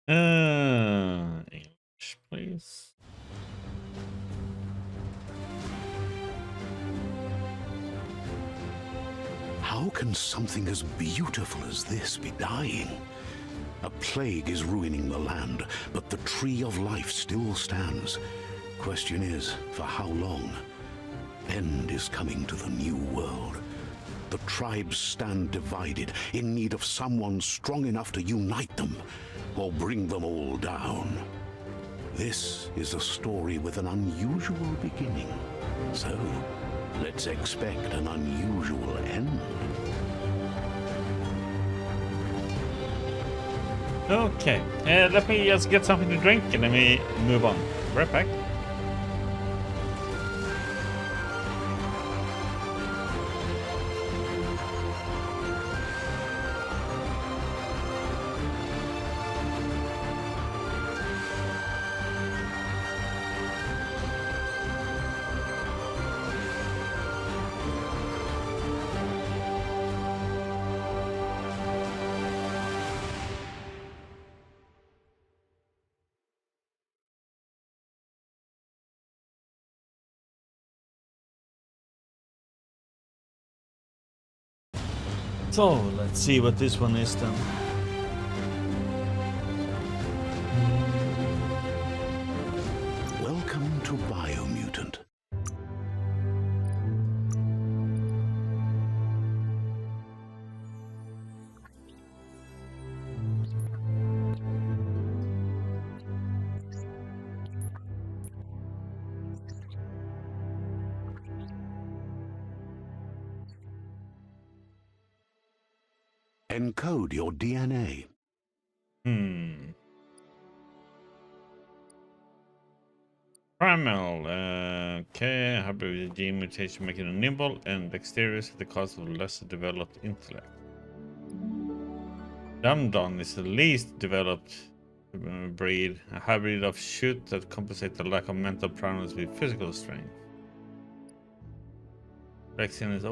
English, please. How can something as beautiful as this be dying? A plague is ruining the land, but the tree of life still stands. Question is, for how long? End is coming to the new world. The tribes stand divided, in need of someone strong enough to unite them, or bring them all down. This is a story with an unusual beginning. So, let's expect an unusual end. Okay, let me just get something to drink and then we move on. Right back. So let's see what this one is then. Welcome to Biomutant. Encode your DNA. Primal, okay, hybrid with a gene mutation making it nimble and dexterous at the cost of lesser developed intellect. Dumdon is the least developed breed, a hybrid of shoot that compensates the lack of mental prowess with physical strength. Rexian is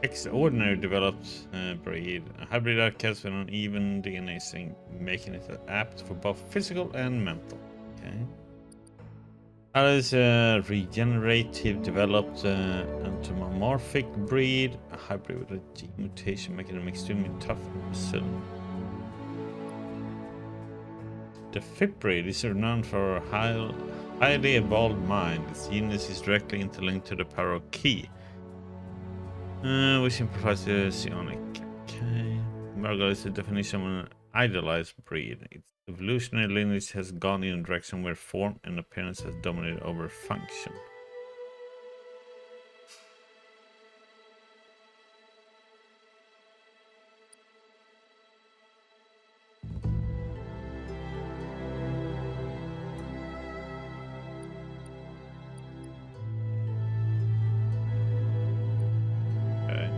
extraordinary developed breed, a hybrid architect with an uneven DNA string, making it apt for both physical and mental. Okay. Alice regenerative developed entomomorphic breed, a hybrid with a gene mutation making them extremely tough and resilient. The Fifth breed is renowned for a highly evolved mind. Its genius is directly interlinked to the power of Ki, which simplifies the psionic. Okay. Margot is the definition of an idealized breed. Its evolutionary lineage has gone in a direction where form and appearance has dominated over function. Okay.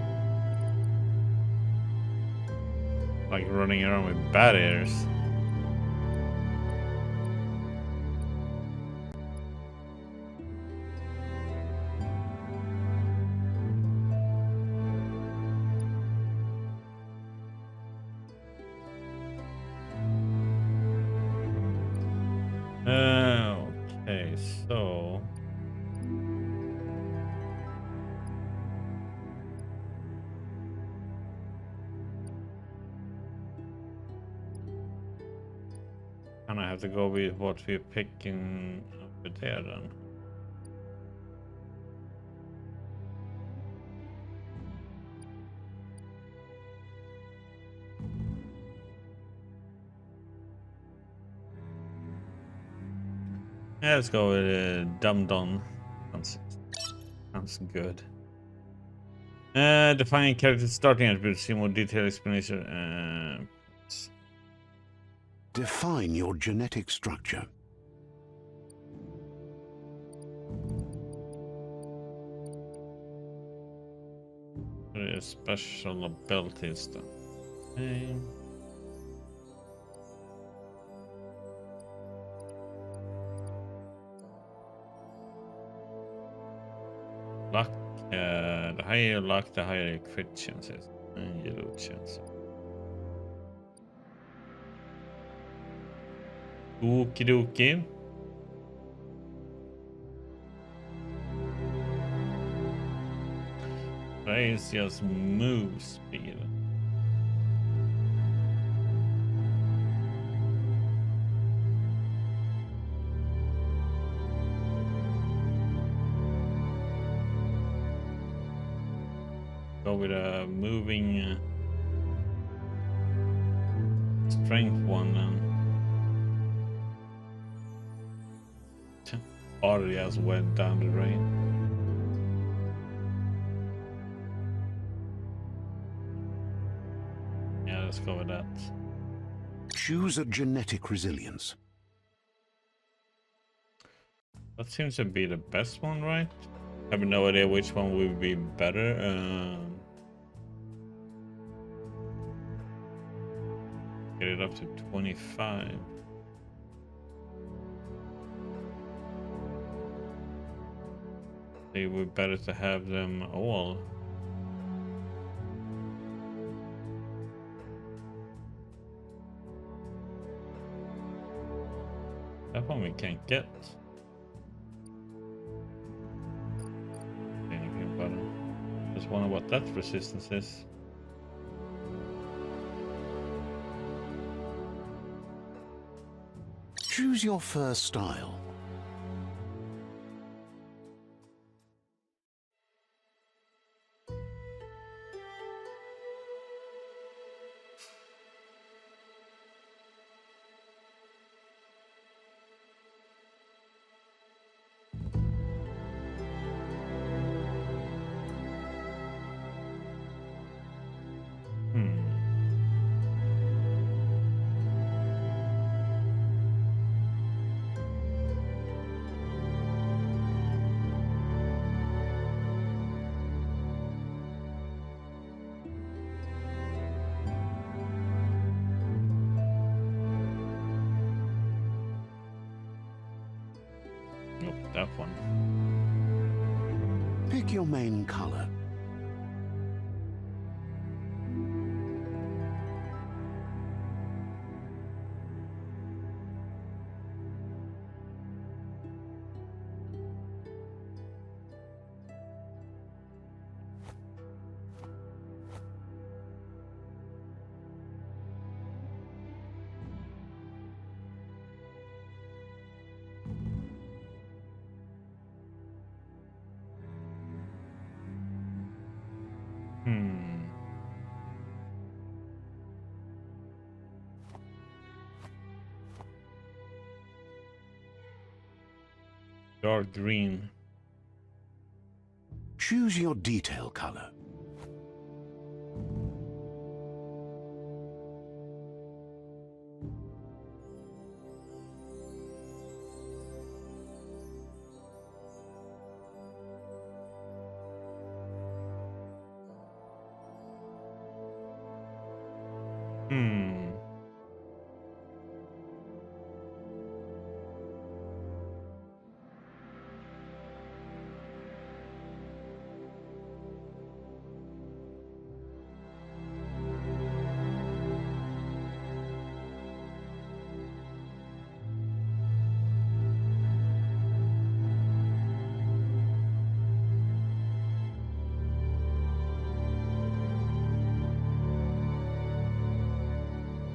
Like running around with bat ears. Okay, so and I have to go with what we're picking over there then. Yeah, let's go with Dumdon. Sounds good. Defining character starting attributes. See more detailed explanation. Define your genetic structure. Special abilities then. Okay. Luck. The higher your luck, the higher your crit chances and your loot chances. Okie dokie. Raise just move speed. Go with a moving strength one then. Already has went down the drain. Yeah, let's go with that. Choose a genetic resilience. That seems to be the best one, right? I have no idea which one would be better. Get it up to 25. It would be better to have them all. That one we can't get. Anything better. Just wonder what that resistance is. Choose your first style. Nope, that one. Pick your main color. Dark green. Choose your detail color.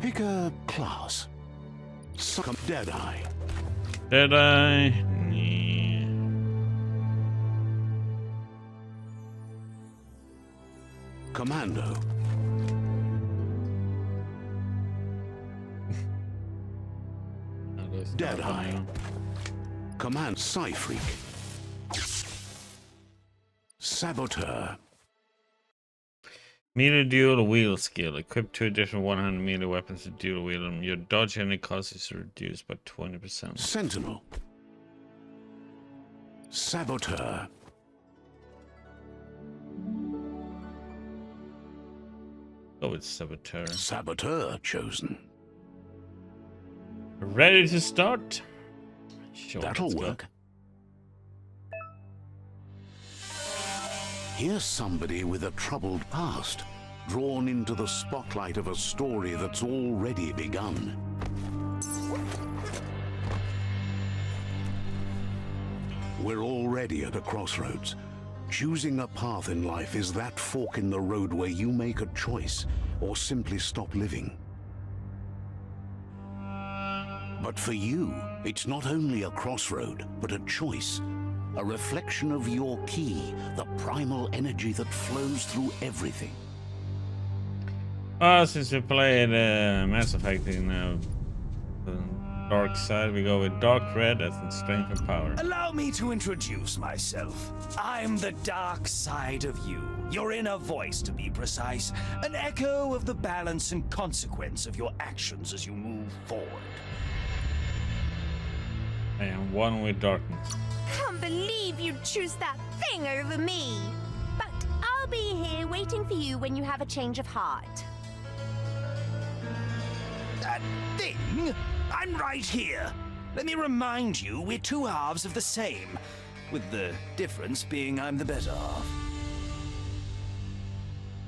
Pick a class. Deadeye. Deadeye. Yeah. Commando. Deadeye. Command Psyfreak. Saboteur. Melee dual wheel skill. Equip 2 additional 100 melee weapons to dual wield them. Your dodge enemy cost is reduced by 20%. Sentinel. Saboteur. Go with Saboteur. Saboteur chosen. Ready to start? Sure, That'll work. Here's somebody with a troubled past, drawn into the spotlight of a story that's already begun. We're already at a crossroads. Choosing a path in life is that fork in the road where you make a choice or simply stop living. But for you, it's not only a crossroad, but a choice. A reflection of your key, the primal energy that flows through everything. Since we played Mass Effect in the dark side, we go with dark red as in strength and power. Allow me to introduce myself. I'm the dark side of you. Your inner voice, to be precise. An echo of the balance and consequence of your actions as you move forward. I am one with darkness. Can't believe you'd choose that thing over me. But I'll be here waiting for you when you have a change of heart. That thing? I'm right here. Let me remind you, we're two halves of the same, with the difference being I'm the better half.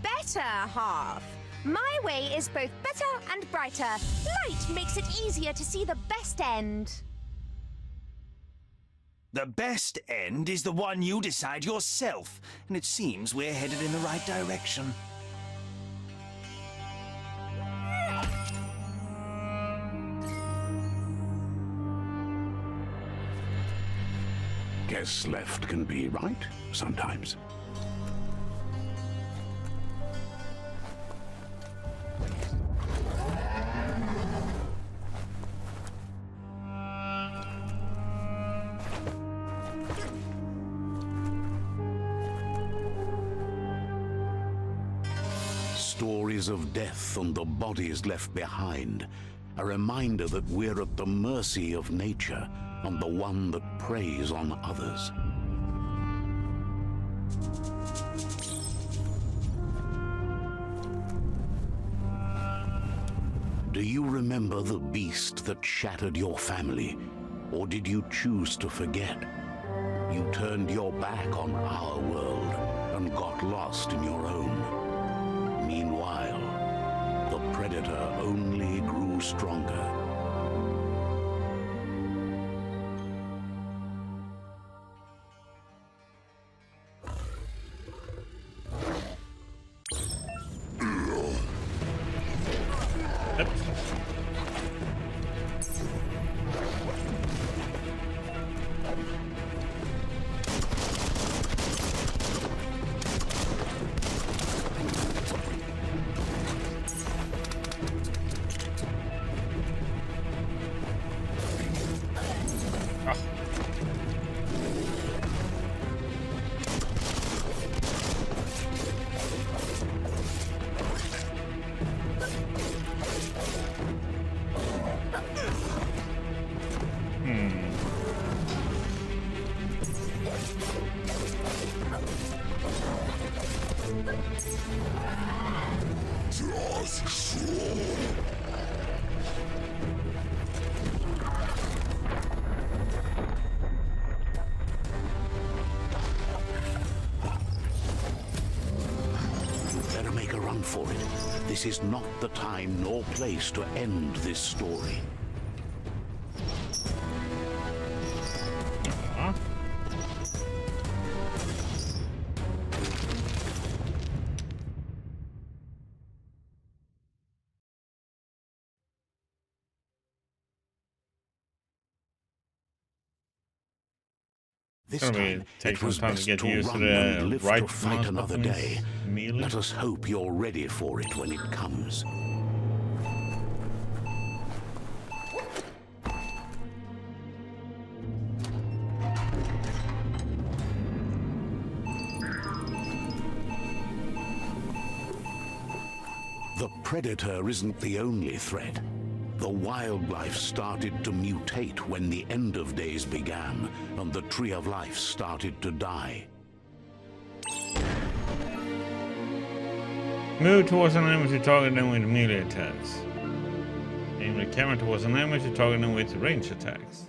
Better half. My way is both better and brighter. Light makes it easier to see the best end. The best end is the one you decide yourself, and it seems we're headed in the right direction. Guess left can be right sometimes. Stories of death and the bodies left behind. A reminder that we're at the mercy of nature and the one that preys on others. Do you remember the beast that shattered your family? Or did you choose to forget? You turned your back on our world and got lost in your own. Meanwhile, the predator only grew stronger. Better make a run for it. This is not the time nor place to end this story. This time, it was best to run and live to fight another day. Let us hope you're ready for it when it comes. The predator isn't the only threat. The wildlife started to mutate when the end of days began, and the tree of life started to die. Move towards an enemy to target them with melee attacks. Aim the camera towards an enemy to target them with range attacks.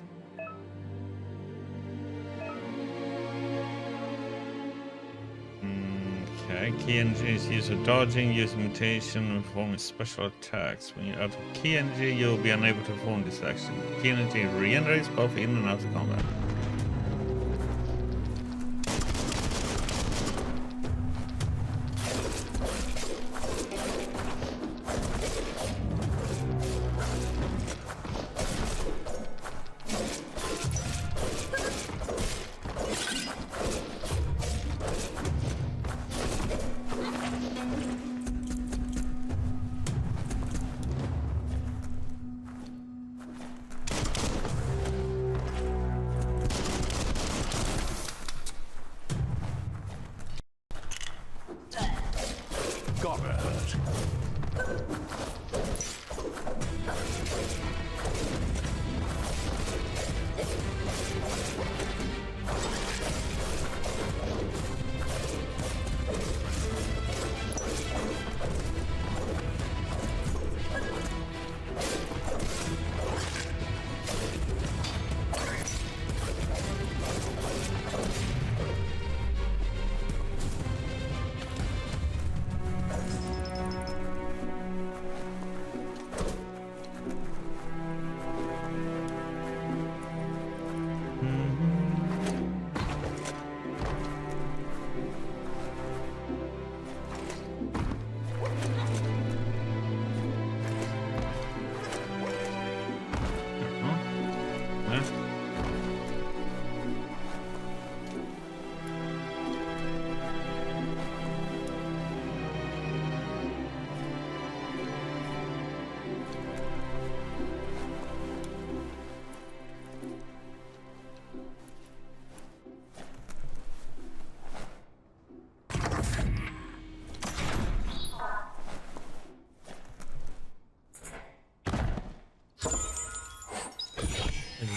Okay, key energy is used for dodging, use mutation, and performing special attacks. When you're out of key energy, you'll be unable to perform this action. Key energy regenerates both in and out of combat.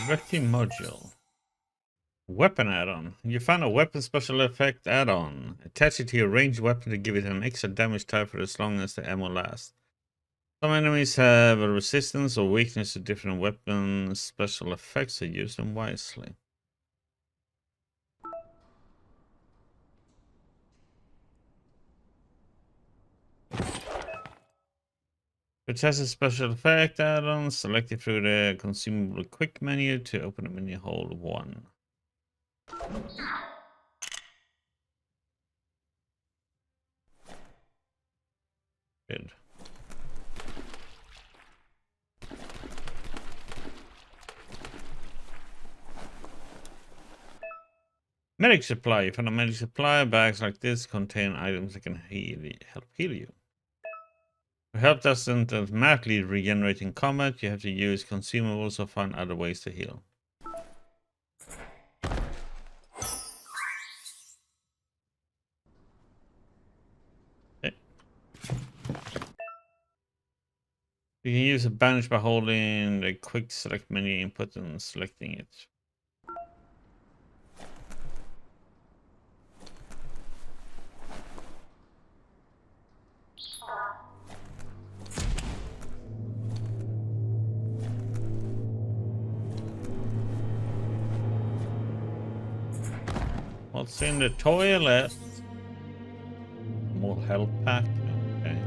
Reti module. Weapon add-on. You found a weapon special effect add-on. Attach it to your ranged weapon to give it an extra damage type for as long as the ammo lasts. Some enemies have a resistance or weakness to different weapon special effects, so use them wisely. To test a special effect add-on, select it through the consumable quick menu to open the menu, hold 1. Good. Medic supply. You find a medic supply. Bags like this contain items that can help heal you. Your health doesn't automatically regenerate in combat. You have to use consumables or find other ways to heal. Okay. You can use a bandage by holding the quick select menu input and selecting it. What's in the toilet? More health pack. Okay.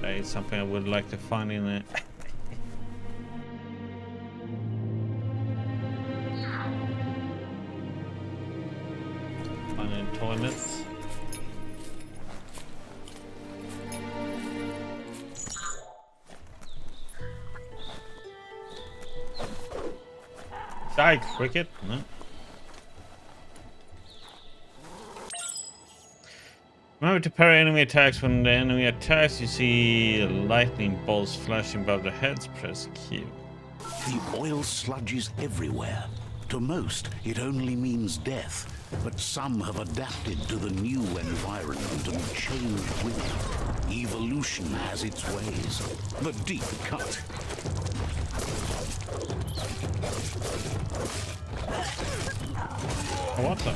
That is something I would like to find in it. Find in toilets. Die, cricket. No. Remember to parry enemy attacks. When the enemy attacks, you see lightning bolts flashing above their heads. Press Q. The oil sludges everywhere. To most, it only means death. But some have adapted to the new environment and changed with it. Evolution has its ways. The deep cut. What the?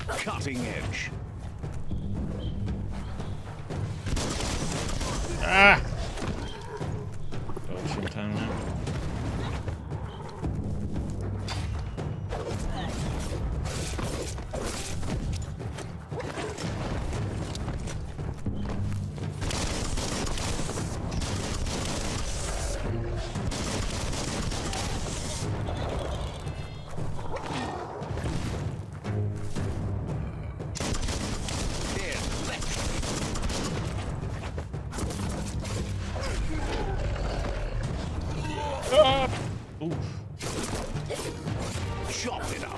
Cutting edge. Ah! Dodging time now. Chop it up.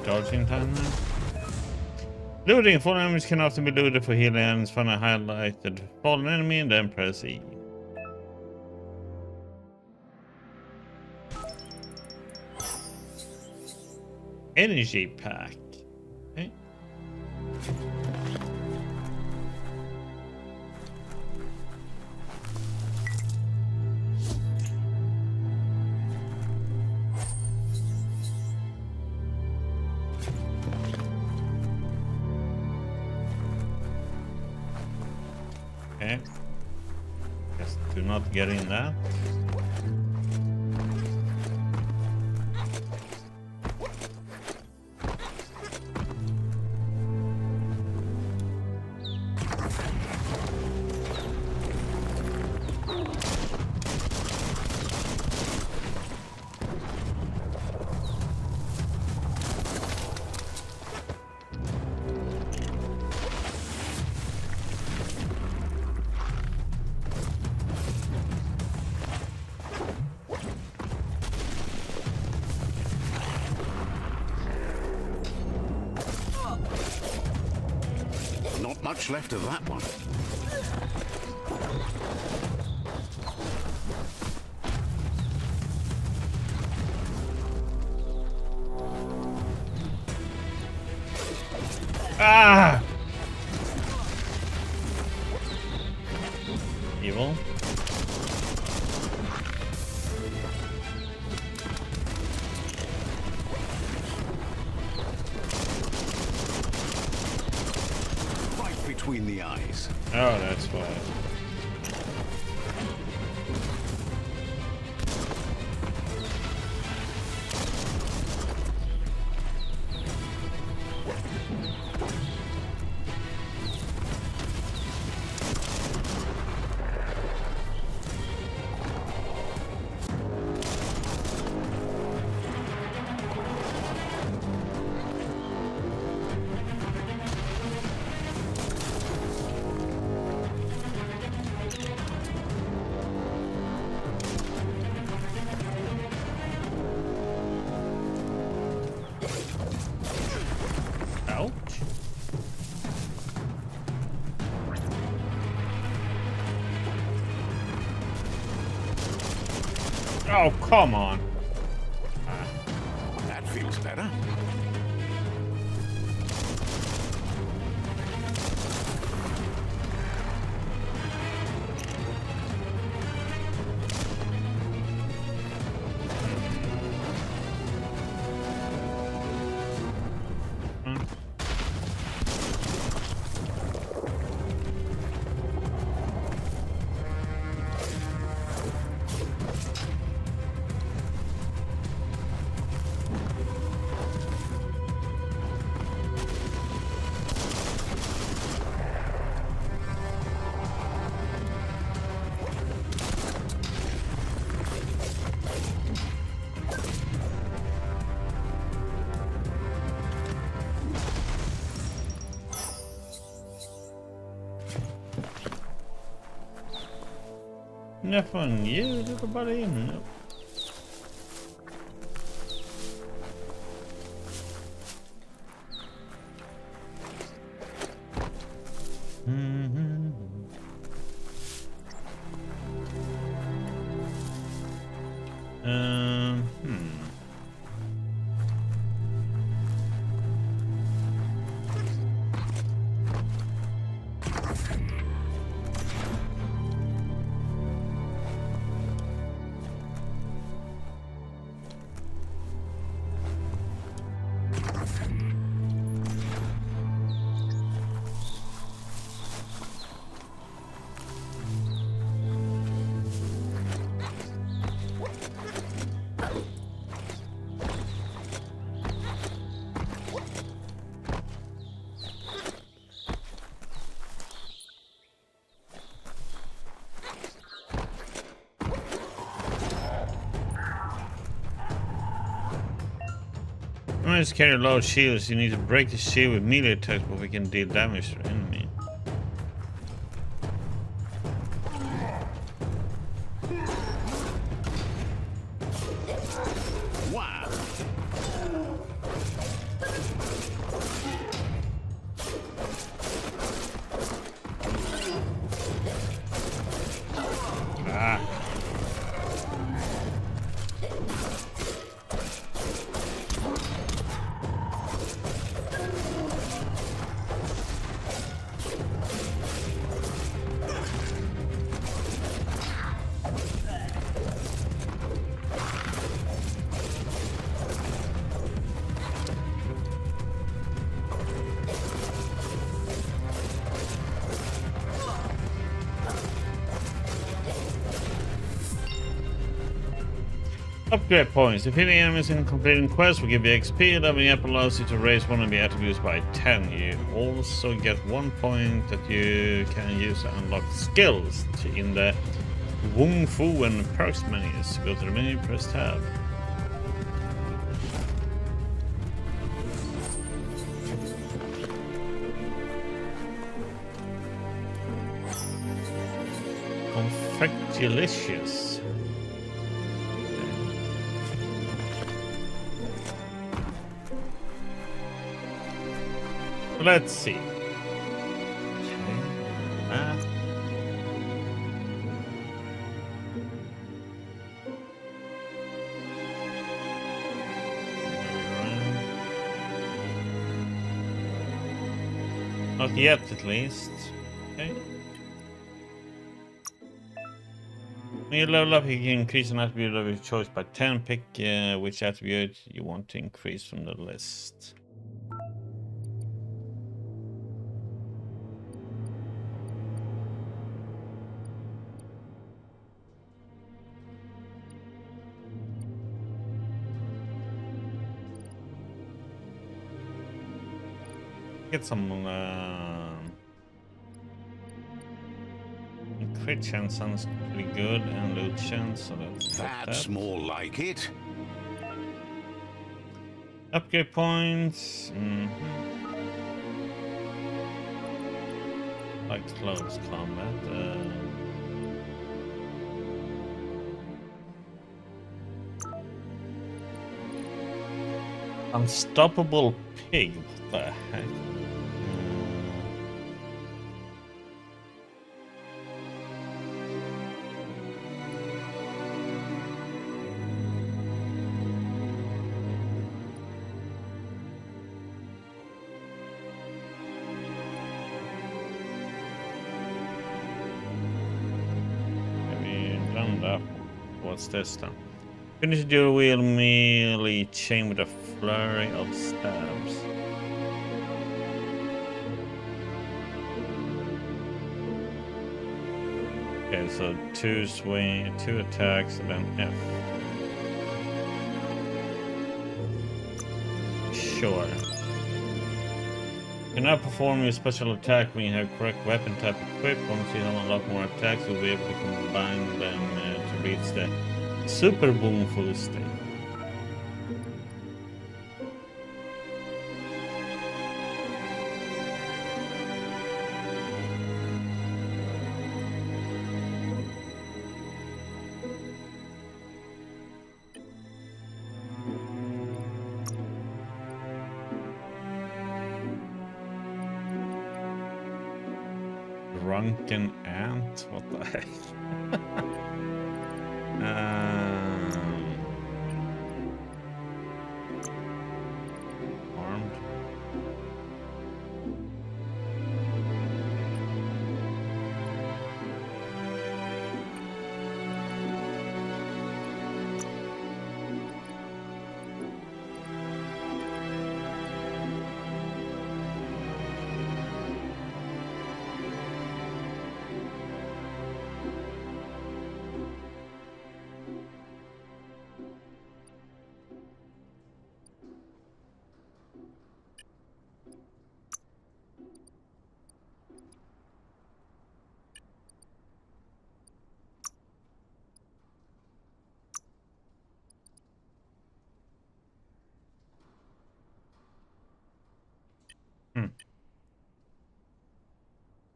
Dodging time now. Looting. Fallen enemies can often be looted for healing items. Find a highlighted fallen enemy and then press E. Energy pack. Okay. Okay. Guess do not get in that. Much left of that one. Ah! Evil. Right between the eyes. Oh, that's why. Ouch. Oh, come on. That feels better. Enough on you, little buddy. No. When it's carry low shields, you need to break the shield with melee attacks before we can deal damage to the enemy. Wow. Ah. Upgrade points. Defeating enemies in completing quests will give you XP. Leveling up allows you to raise one of the attributes by 10. You also get 1 point that you can use to unlock skills in the Wung Fu and perks menus. Go to the menu, press tab. Confectulicious. Let's see. Not yet, at least. Okay. When you level up, you can increase an attribute of your choice by 10. Pick which attribute you want to increase from the list. Get some crit chance sounds pretty good, and loot chance, so That's more like it. Upgrade points. Like close combat. Unstoppable pig. What the heck? What's this then? Finish your wheel melee chain with a flurry of stabs. Okay, so 2 swing, 2 attacks, and then F. Sure. You can now perform your special attack when you have correct weapon type equipped. Once you have unlocked more attacks, you'll be able to combine them to reach the super boom full state. Drunken ant? What the heck? Armed.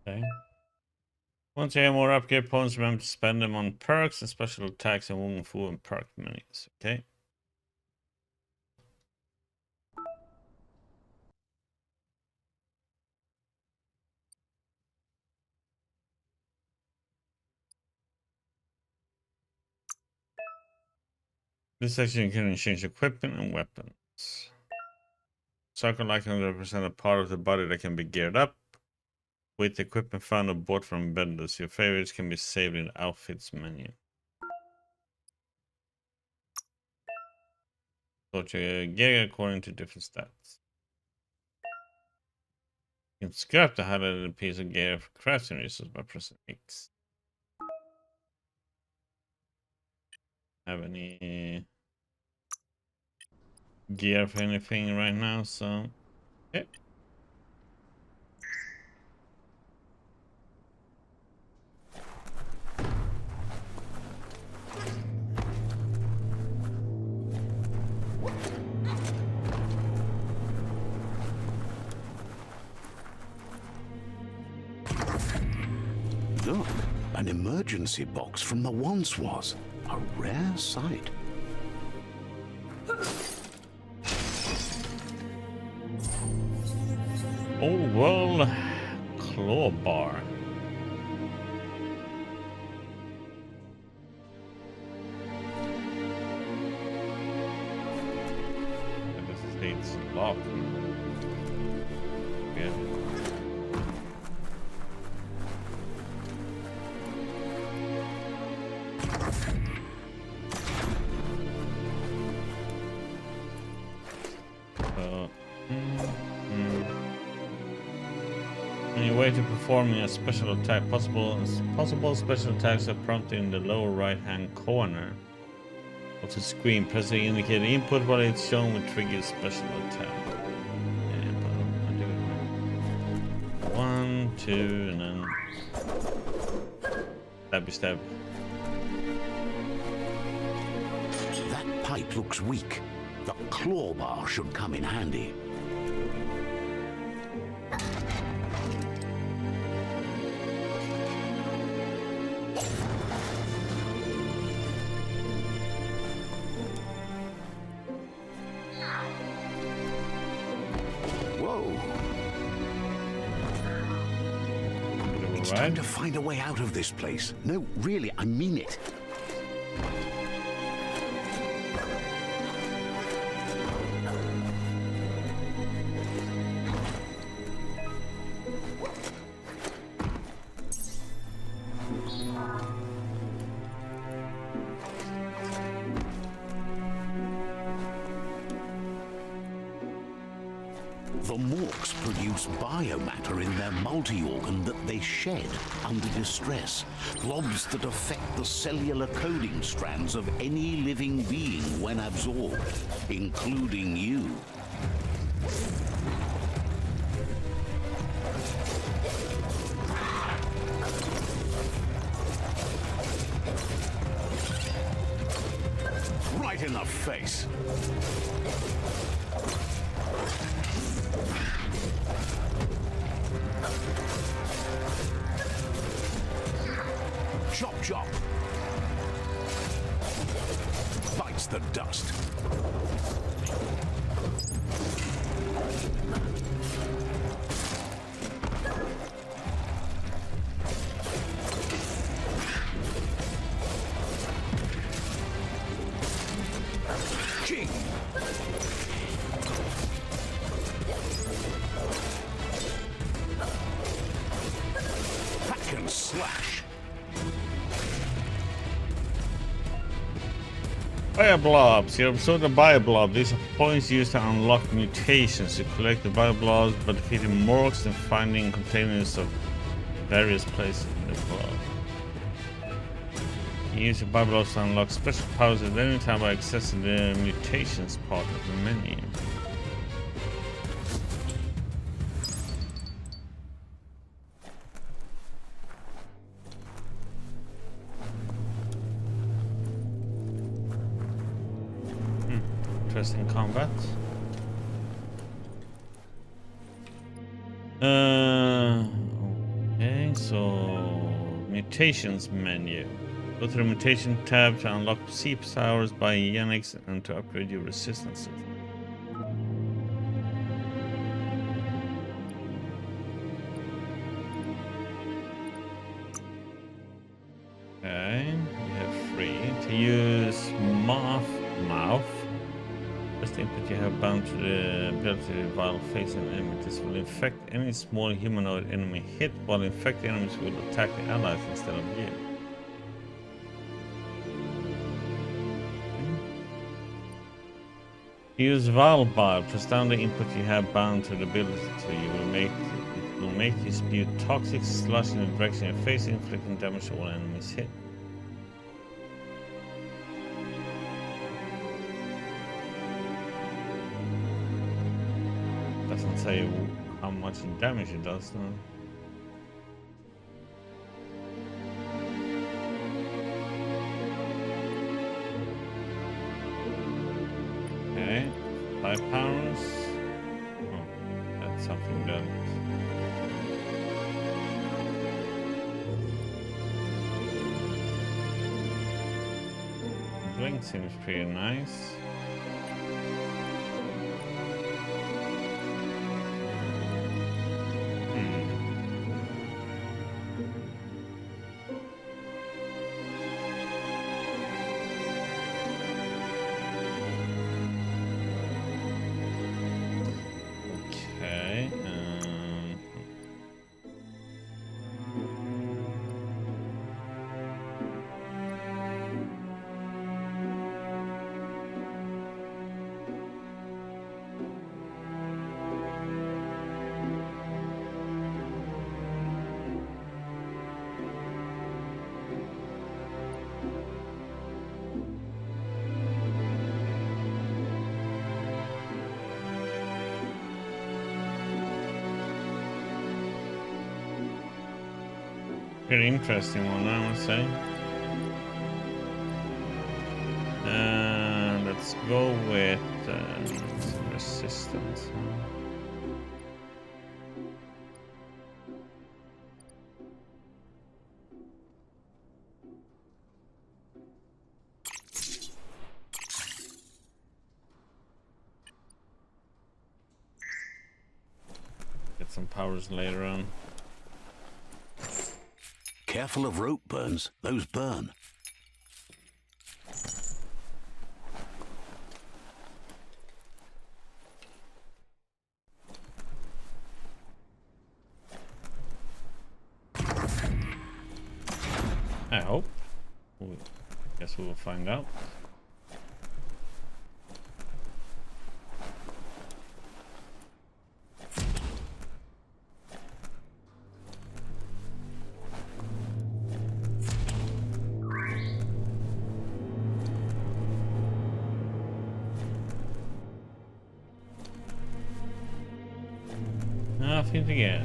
Okay. Once you have more upgrade points, remember to spend them on perks and special attacks and Wung Fu and perk menus. Okay. This section you can change equipment and weapons. Circle icon represents a part of the body that can be geared up. With equipment found or bought from vendors, your favorites can be saved in the outfits menu. Sort your gear according to different stats. You can scrap the highlighted piece of gear for crafting resources by pressing X. Have any gear for anything right now, so okay. Look, an emergency box from the once was. A rare sight. Old world claw bar. This state's locked. Yeah. So, on your way to performing a special attack, possible special attacks are prompted in the lower right-hand corner of the screen. Press the indicator input while it's shown will trigger a special attack. And I'll do it now. 1, 2, and then stabby stab. That pipe looks weak. The claw bar should come in handy. It's time to find a way out of this place. No, really, I mean it. The Morks produce biomatter in their multi-organ that they shed under distress. Globs that affect the cellular coding strands of any living being when absorbed, including you. Right in the face. Chop, chop. Bites the dust. Ching. Hack and slash. Bioblobs. You absorb the bioblob. These are points used to unlock mutations. You collect the bioblobs by defeating Morks and finding containers of various places in the blob. You use your bioblobs to unlock special powers at any time by accessing the mutations part of the menu. Interesting combat. Okay, so mutations menu. Go to the mutation tab to unlock C powers by Yanix and to upgrade your resistances. Okay, we have free to use mouth. First input you have bound to the ability while facing an enemy. This will infect any small humanoid enemy hit, while infected enemies will attack the allies instead of you. Use Valbar. Press down the input you have bound to the ability to. It will make you spew toxic slush in the direction you're facing, inflicting damage to all enemies hit. Doesn't say how much damage it does, no. Okay, 5 pounds. Oh, that's something that. Blink seems pretty nice. Very interesting one, I must say. Let's go with some resistance. Get some powers later on. Careful of rope burns. Those burn. I hope. Guess we'll find out. Nothing to get.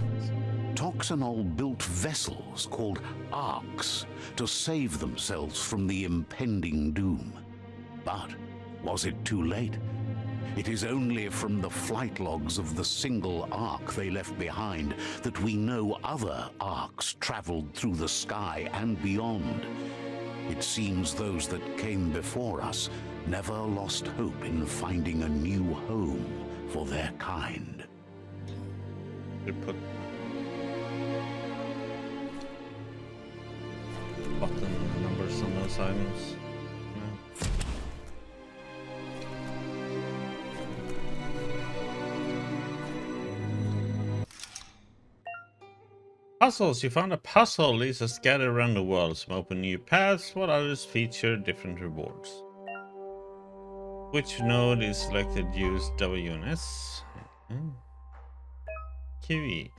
Toxanol built vessels called arks to save themselves from the impending doom. But was it too late? It is only from the flight logs of the single ark they left behind that we know other arks traveled through the sky and beyond. It seems those that came before us never lost hope in finding a new home for their kind. They put button numbers on those items. No. Puzzles. You found a puzzle. These are scattered around the world. Some open new paths, while others feature different rewards. Which node is selected? Use W and S. Okay. QE.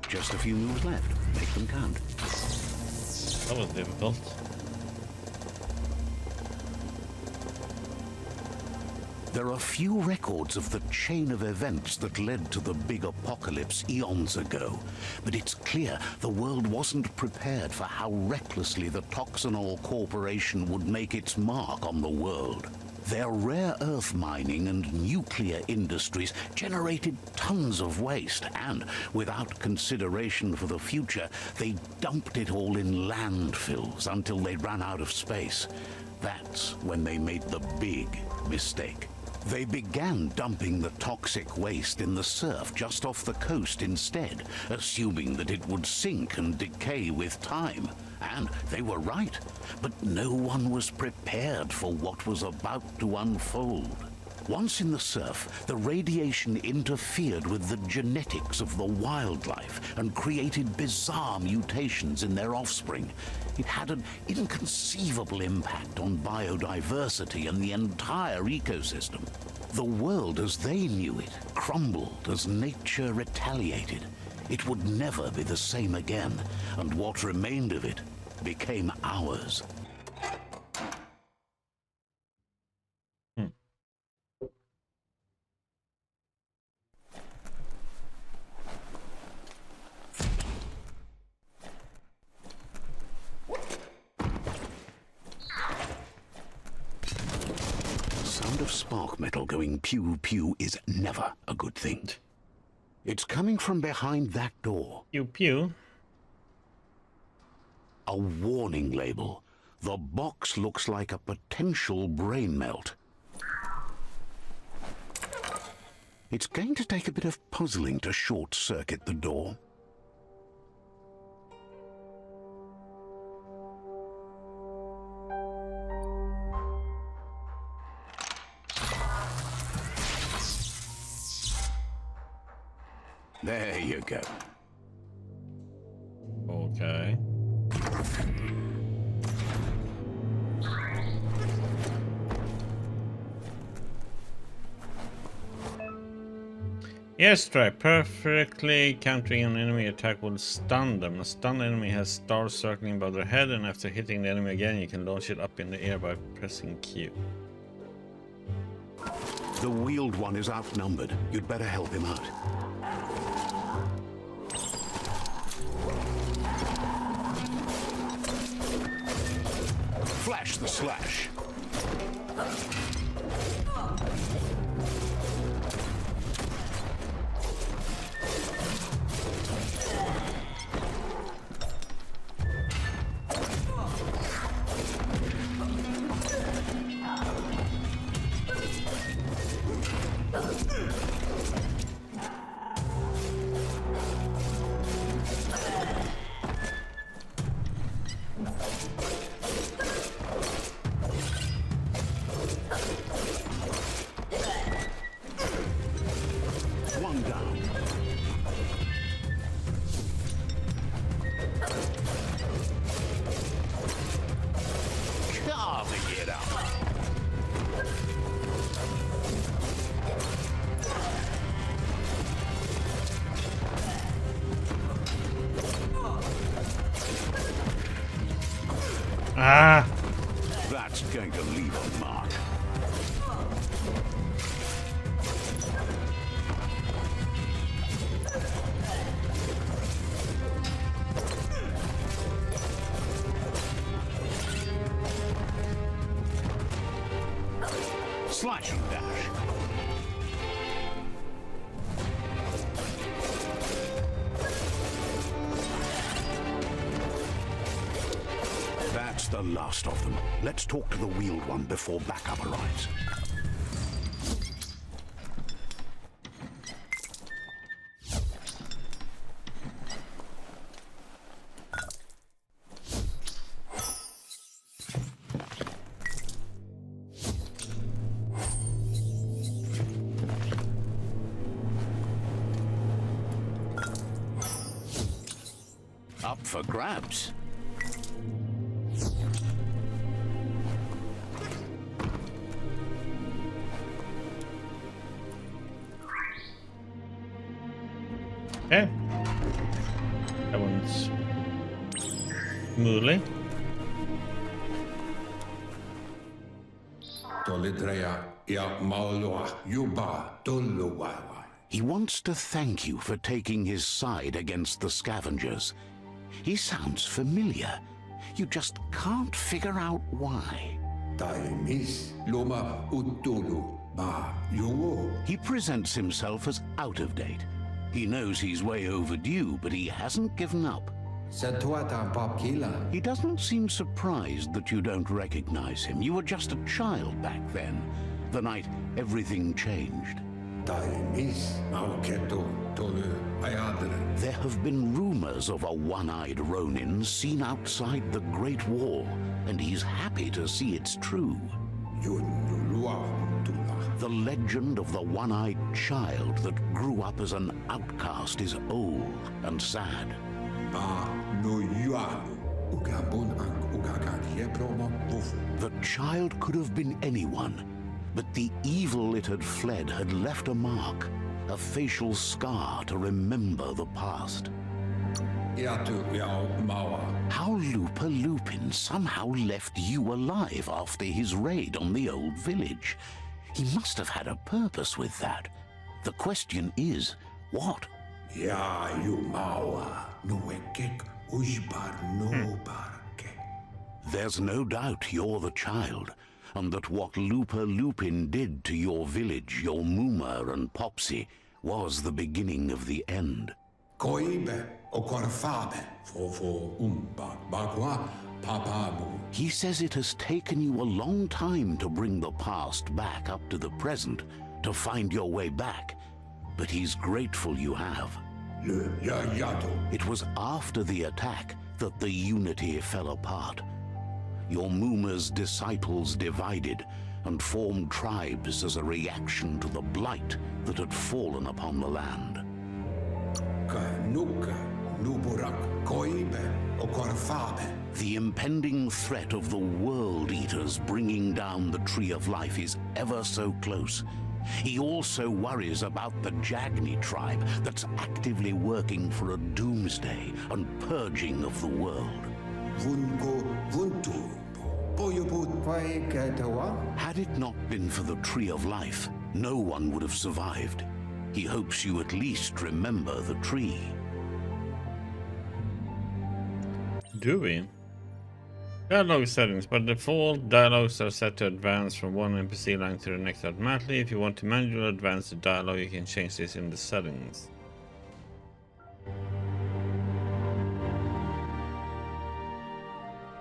Just a few moves left. Make them count. That was difficult. There are few records of the chain of events that led to the big apocalypse eons ago, but it's clear the world wasn't prepared for how recklessly the Toxanol Corporation would make its mark on the world. Their rare earth mining and nuclear industries generated tons of waste, and without consideration for the future, they dumped it all in landfills until they ran out of space. That's when they made the big mistake. They began dumping the toxic waste in the surf just off the coast instead, assuming that it would sink and decay with time. And they were right, but no one was prepared for what was about to unfold. Once in the surf, the radiation interfered with the genetics of the wildlife and created bizarre mutations in their offspring. It had an inconceivable impact on biodiversity and the entire ecosystem. The world as they knew it crumbled as nature retaliated. It would never be the same again, and what remained of it became ours. Sound of spark metal going pew pew is never a good thing. It's coming from behind that door. Pew pew. A warning label. The box looks like a potential brain melt. It's going to take a bit of puzzling to short-circuit the door. There you go. Okay. Airstrike. Perfectly countering an enemy attack will stun them. A stunned enemy has stars circling above their head, and after hitting the enemy again, you can launch it up in the air by pressing Q. The wheeled one is outnumbered. You'd better help him out. Flash the slash. One down. Carving it up. Ah! That's going to leave a mark. Slashing dash. That's the last of them. Let's talk to the wheeled one before backup arrives. Up for grabs. Okay. That one's smoothly. He wants to thank you for taking his side against the scavengers. He sounds familiar. You just can't figure out why. He presents himself as out of date. He knows he's way overdue, but he hasn't given up. He doesn't seem surprised that you don't recognize him. You were just a child back then, the night everything changed. There have been rumors of a one-eyed Ronin seen outside the Great Wall, and he's happy to see it's true. The legend of the one-eyed child that grew up as an outcast is old and sad. The child could have been anyone, but the evil it had fled had left a mark, a facial scar to remember the past. How Lupa Lupin somehow left you alive after his raid on the old village. He must have had a purpose with that. The question is, what? There's no doubt you're the child, and that what Lupa Lupin did to your village, your Muma and Popsy, was the beginning of the end. He says it has taken you a long time to bring the past back up to the present, to find your way back, but he's grateful you have. It was after the attack that the unity fell apart. Your Muma's disciples divided and formed tribes as a reaction to the blight that had fallen upon the land. The impending threat of the World Eaters bringing down the Tree of Life is ever so close, He also worries about the Jagni tribe that's actively working for a doomsday and purging of the world. Had it not been for the Tree of Life, no one would have survived. He hopes you at least remember the tree. Do we? Dialogue settings. By default, dialogues are set to advance from one NPC line to the next automatically. If you want to manually advance the dialogue, you can change this in the settings.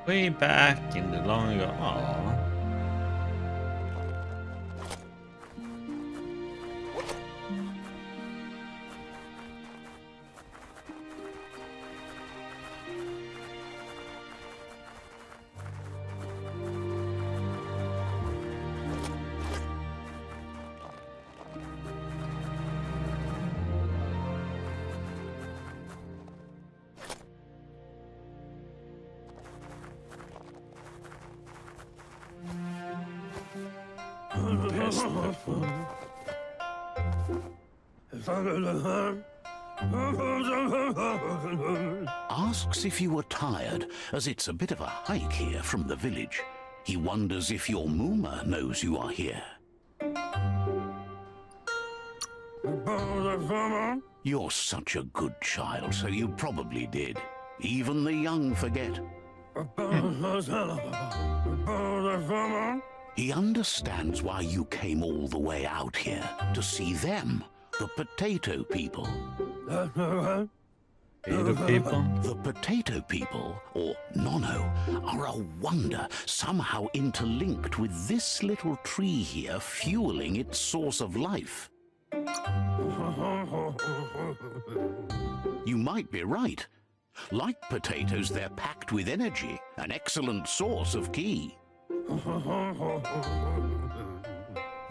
Way back in the long ago. Aww. Asks if you were tired, as it's a bit of a hike here from the village. He wonders if your Mooma knows you are here. You're such a good child, so you probably did. Even the young forget. He understands why you came all the way out here, to see them, the potato people. Potato people? The potato people, or NONO, are a wonder, somehow interlinked with this little tree here fueling its source of life. You might be right. Like potatoes, they're packed with energy, an excellent source of ki.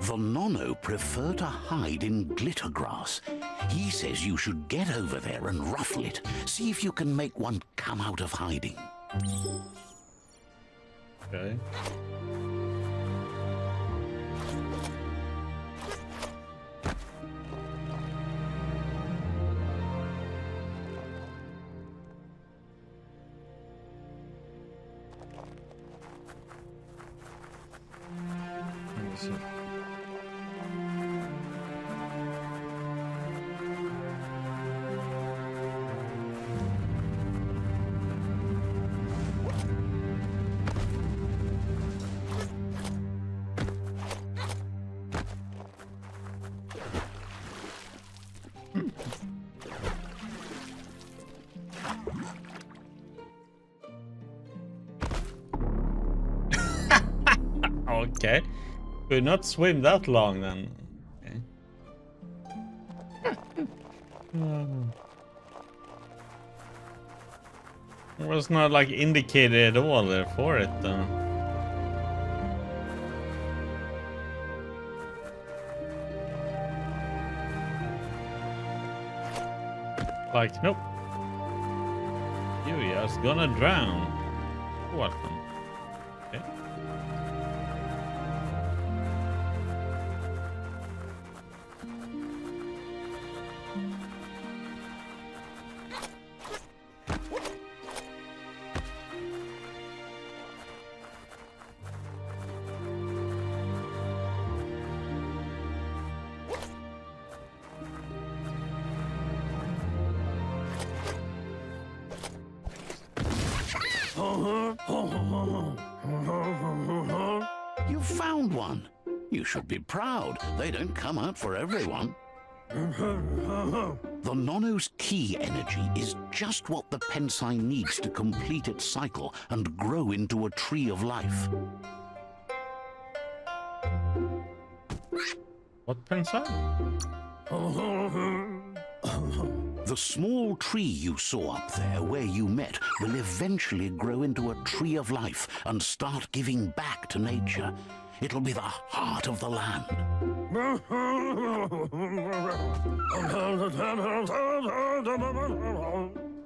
The NONO prefer to hide in glitter grass. He says you should get over there and ruffle it. See if you can make one come out of hiding. Okay. Okay. Could not swim that long then. Okay. It was not like indicated at all there for it though. Like, nope. You just gonna drown. Welcome. Okay. You found one. You should be proud. They don't come out for everyone. The NONO's ki energy is just what the Pensai needs to complete its cycle and grow into a tree of life. What Pensai? The small tree you saw up there where you met will eventually grow into a tree of life and start giving back to nature. It'll be the heart of the land.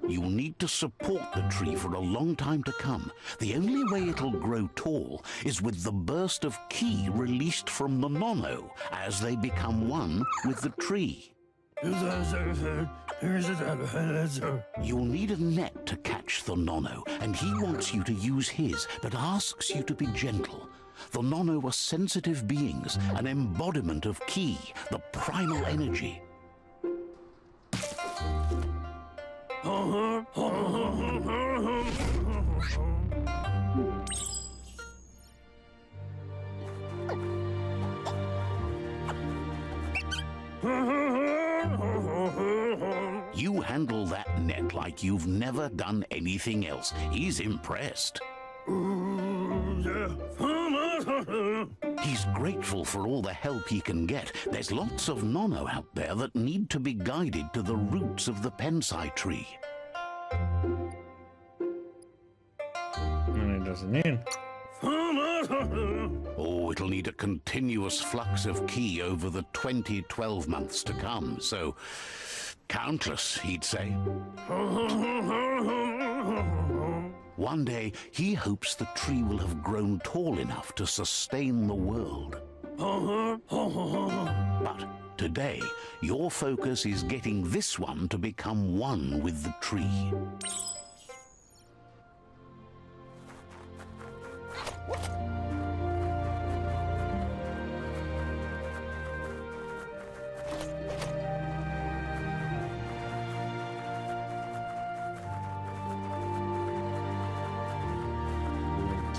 You'll need to support the tree for a long time to come. The only way it'll grow tall is with the burst of ki released from the NONO as they become one with the tree. You'll need a net to catch the NONO, and he wants you to use his, but asks you to be gentle. The NONO are sensitive beings, an embodiment of ki, the primal energy. You handle that net like you've never done anything else. He's impressed. He's grateful for all the help he can get. There's lots of NONO out there that need to be guided to the roots of the Pensai tree. And it doesn't need. Oh, it'll need a continuous flux of ki over the 12 months to come, so countless, he'd say. One day, he hopes the tree will have grown tall enough to sustain the world. But today, your focus is getting this one to become one with the tree.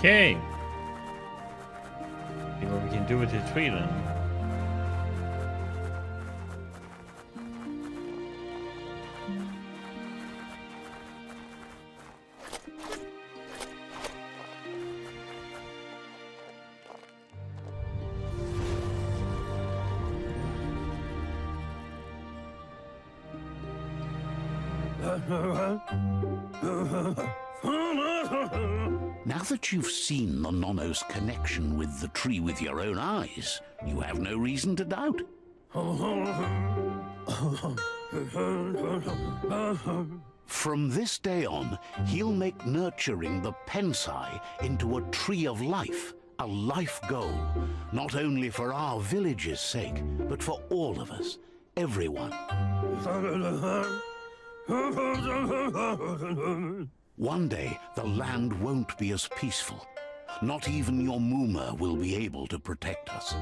Okay. See what we can do with the tree then. Now that you've seen the NONO's connection with the tree with your own eyes, you have no reason to doubt. From this day on, he'll make nurturing the Pensai into a tree of life, a life goal, not only for our village's sake, but for all of us, everyone. One day, the land won't be as peaceful. Not even your Muma will be able to protect us.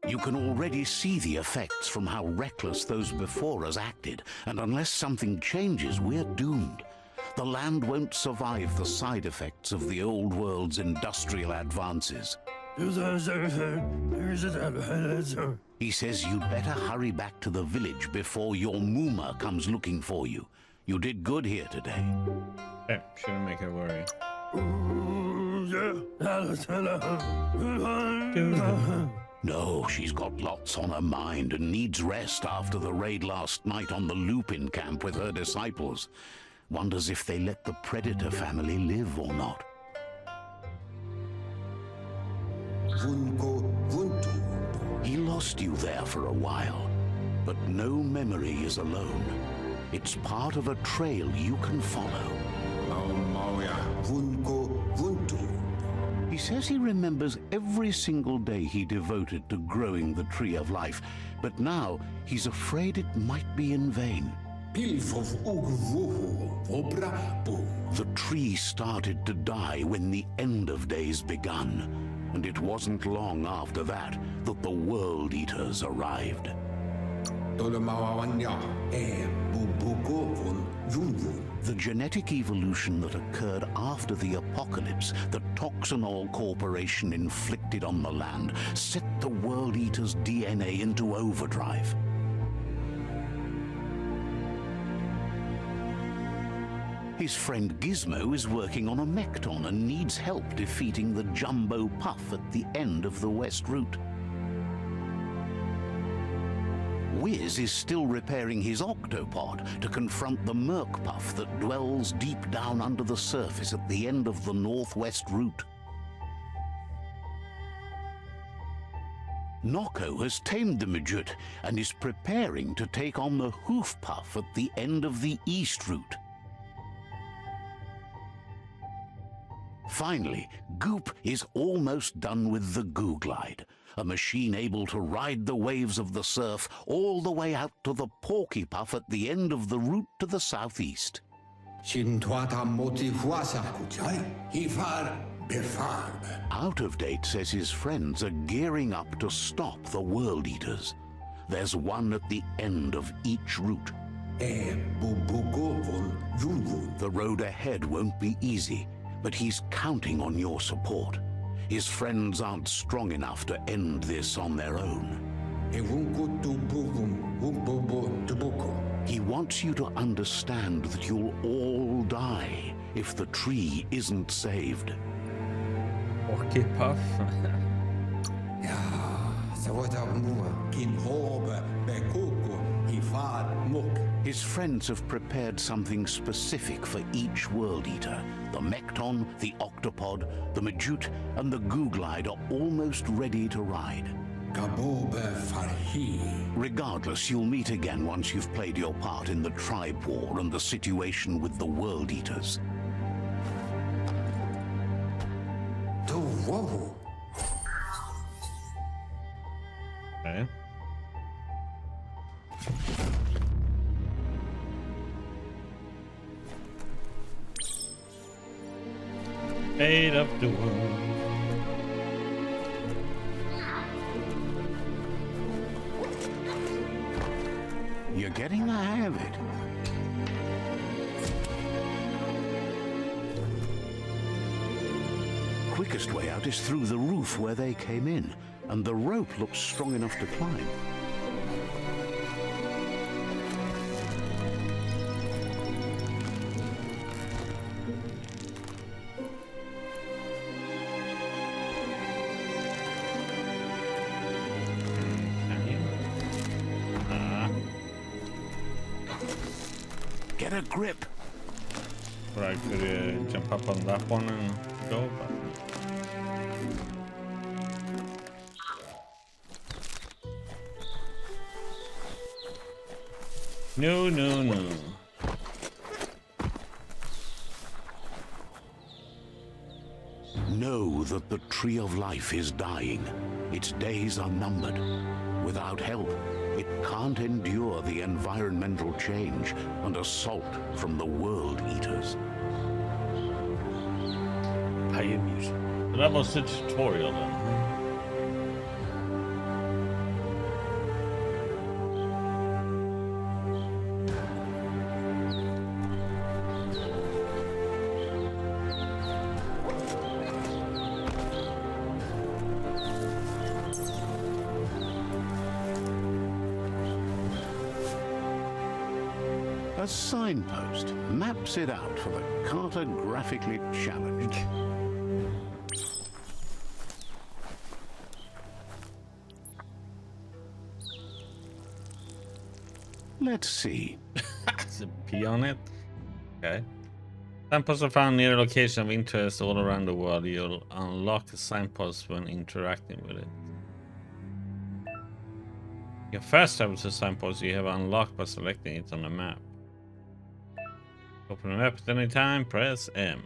You can already see the effects from how reckless those before us acted, and unless something changes, we're doomed. The land won't survive the side effects of the old world's industrial advances. He says you'd better hurry back to the village before your Muma comes looking for you. You did good here today. Yeah, shouldn't make her worry. No, she's got lots on her mind and needs rest after the raid last night on the Lupin camp with her disciples. Wonders if they let the Predator family live or not. He lost you there for a while, but no memory is alone. It's part of a trail you can follow. He says he remembers every single day he devoted to growing the Tree of Life, but now he's afraid it might be in vain. The tree started to die when the end of days begun, and it wasn't long after that that the World Eaters arrived. The genetic evolution that occurred after the apocalypse that Toxinol Corporation inflicted on the land set the World Eaters' DNA into overdrive. His friend Gizmo is working on a Mekton and needs help defeating the Jumbo Puff at the end of the West Route. Wiz is still repairing his octopod to confront the Merkpuff that dwells deep down under the surface at the end of the northwest route. Noko has tamed the Midget and is preparing to take on the Hoofpuff at the end of the east route. Finally, Goop is almost done with the Googlide, a machine able to ride the waves of the surf all the way out to the Porkypuff at the end of the route to the southeast. Out of Date says his friends are gearing up to stop the World Eaters. There's one at the end of each route. The road ahead won't be easy, but he's counting on your support. His friends aren't strong enough to end this on their own. He wants you to understand that you'll all die if the tree isn't saved. Porkypuff. His friends have prepared something specific for each World Eater. The Mekton, the Octopod, the Majute, and the Googlide are almost ready to ride. Regardless, you'll meet again once you've played your part in the tribe war and the situation with the World Eaters. Okay. Fate of the world. You're getting the hang of it. Quickest way out is through the roof where they came in, and the rope looks strong enough to climb. Get a grip. Or I could jump up on that one and go, but... No, no, no. Know that the Tree of Life is dying. Its days are numbered. Without help, it can't endure the environmental change and assault from the World Eaters. Biomutant. So that was the tutorial then. A signpost maps it out for the cartographically challenged. Let's see. There's a P on it. Okay. Signposts are found near a location of interest all around the world. You'll unlock the signpost when interacting with it. Your first travel to signpost you have unlocked by selecting it on the map. Open the map at any time, press M.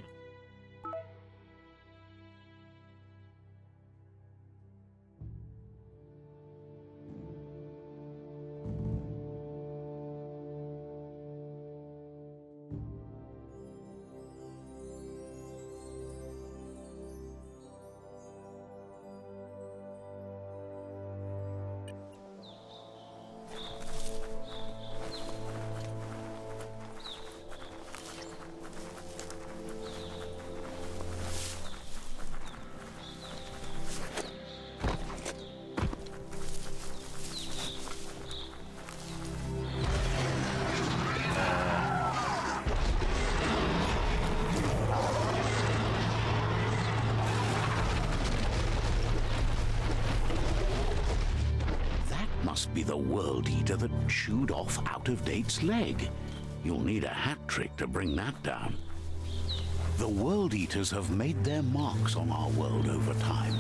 must be the World Eater that chewed off Out-of-Date's leg. You'll need a hat trick to bring that down. The World Eaters have made their marks on our world over time.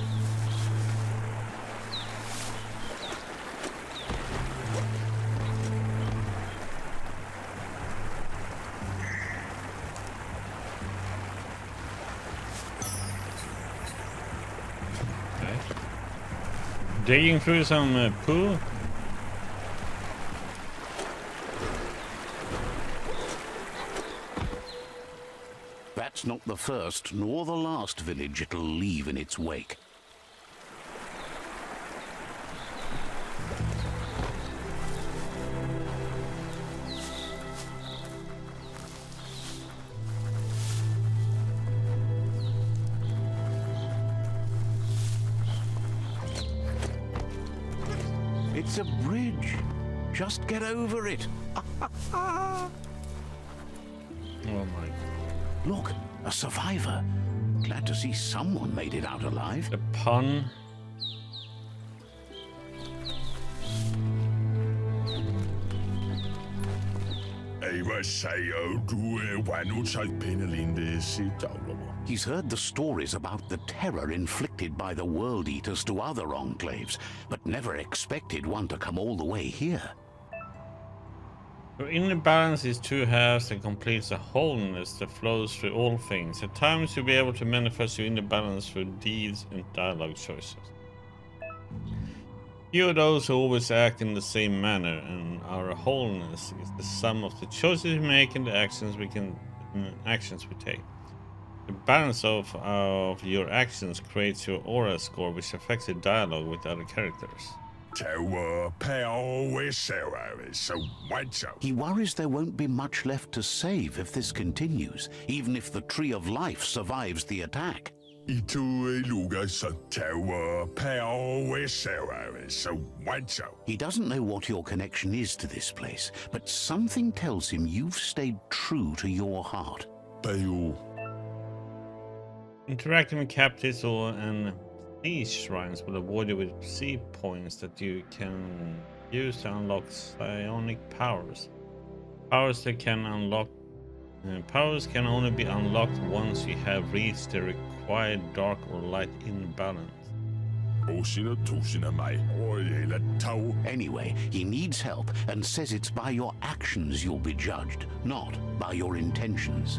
Digging through some poo. That's not the first nor the last village it'll leave in its wake. It's a bridge. Just get over it. Oh my. Look, a survivor. Glad to see someone made it out alive. The pun. He's heard the stories about the terror inflicted by the World Eaters to other enclaves, but never expected one to come all the way here. Your inner balance is two halves and completes a wholeness that flows through all things. At times you'll be able to manifest your inner balance through deeds and dialogue choices. You are those who always act in the same manner, and our wholeness is the sum of the choices we make and the actions we take. The balance of your actions creates your aura score, which affects the dialogue with other characters. He worries there won't be much left to save if this continues, even if the Tree of Life survives the attack. He doesn't know what your connection is to this place, but something tells him you've stayed true to your heart. Interacting with captives and these shrines will award you with sea points that you can use to unlock psionic powers. Powers can only be unlocked once you have reached the required dark or light imbalance. Anyway, he needs help and says it's by your actions you'll be judged, not by your intentions.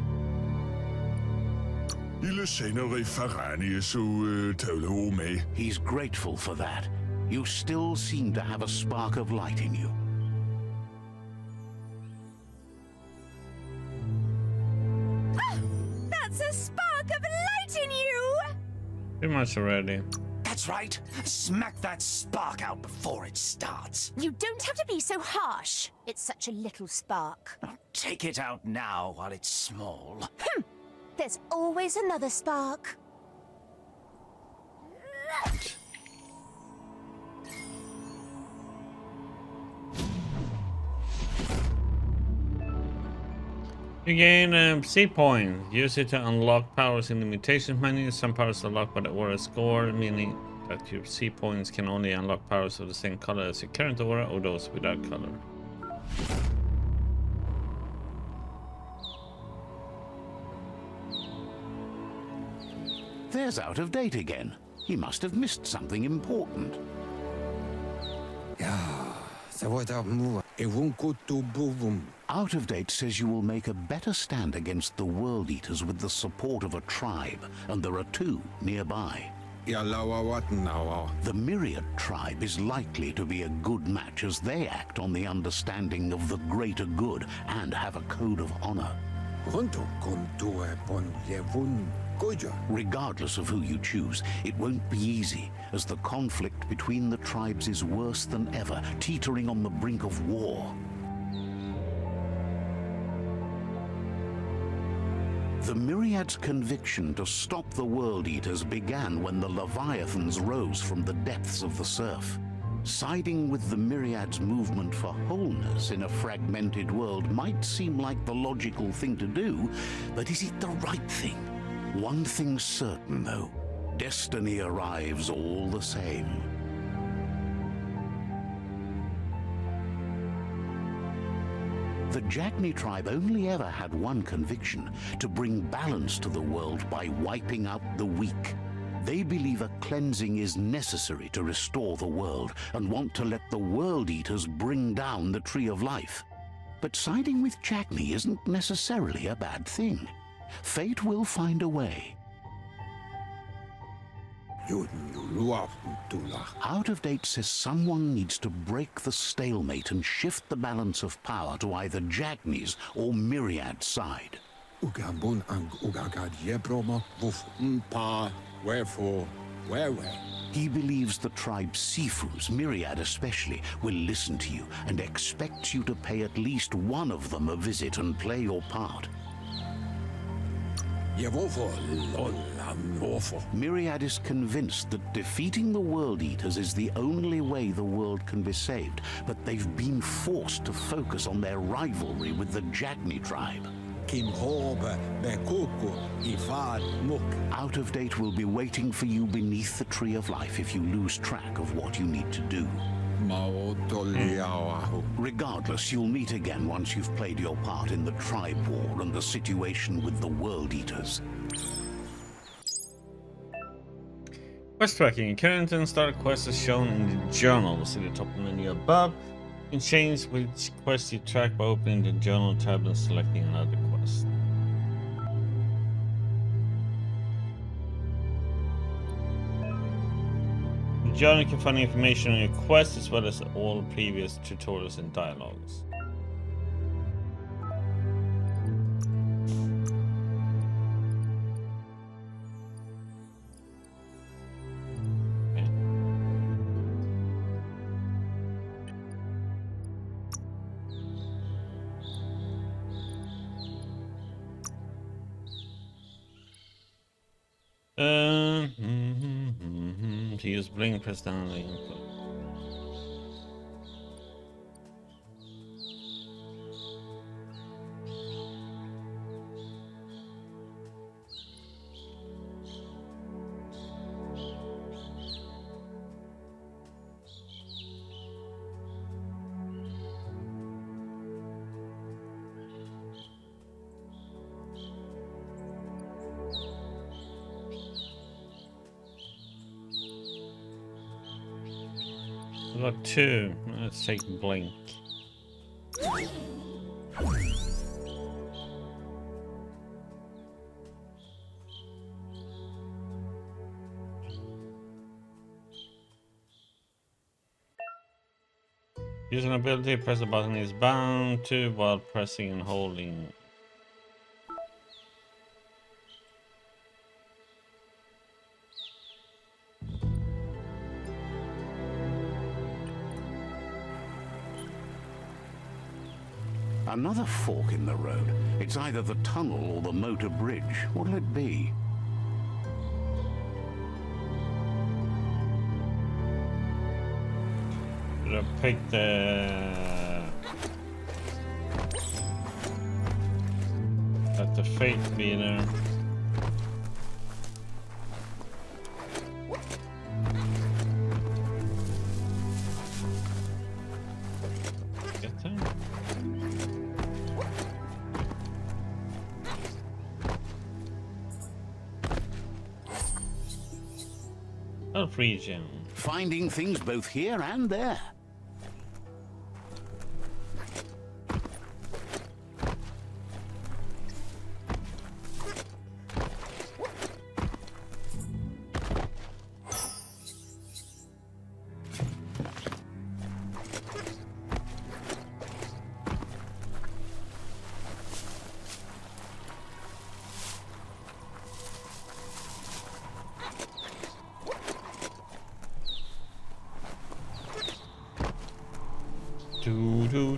He's grateful for that. You still seem to have a spark of light in you. That's a spark of light in you! Pretty much already. That's right. Smack that spark out before it starts. You don't have to be so harsh. It's such a little spark. Take it out now while it's small. There's always another spark. You gain sea point. Use it to unlock powers in the mutations menu. Some powers are locked by the aura score, meaning that your sea points can only unlock powers of the same color as your current aura or those without color. There's Out of Date again. He must have missed something important. Out of Date says you will make a better stand against the World Eaters with the support of a tribe, and there are two nearby. The Myriad tribe is likely to be a good match as they act on the understanding of the greater good and have a code of honor. Regardless of who you choose, it won't be easy, as the conflict between the tribes is worse than ever, teetering on the brink of war. The Myriad's conviction to stop the World Eaters began when the Leviathans rose from the depths of the surf. Siding with the Myriad's movement for wholeness in a fragmented world might seem like the logical thing to do, but is it the right thing? One thing's certain, though. Destiny arrives all the same. the Jagni tribe only ever had one conviction: to bring balance to the world by wiping out the weak. They believe a cleansing is necessary to restore the world and want to let the World Eaters bring down the Tree of Life. But siding with Jagni isn't necessarily a bad thing. Fate will find a way. Out of Date says someone needs to break the stalemate and shift the balance of power to either Jagni's or Myriad's side. He believes the tribe Sifus, Myriad especially, will listen to you and expects you to pay at least one of them a visit and play your part. Myriad is convinced that defeating the World Eaters is the only way the world can be saved, but they've been forced to focus on their rivalry with the Jagni tribe. Out of Date will be waiting for you beneath the Tree of Life if you lose track of what you need to do. Regardless, you'll meet again once you've played your part in the tribe war and the situation with the World Eaters. Quest tracking. Current and start quest is shown in the journals in the top menu above. You can change which quest you track by opening the journal tab and selecting another quest. In the journal you can find information on your quest as well as all previous tutorials and dialogues. To use bling, press down the input. I've got two. Let's take blink. Use an ability, press the button is bound to while pressing and holding. Another fork in the road. It's either the tunnel or the motor bridge. What'll it be? Should I pick the... Let the fate be there. Get there. Region. Finding things both here and there.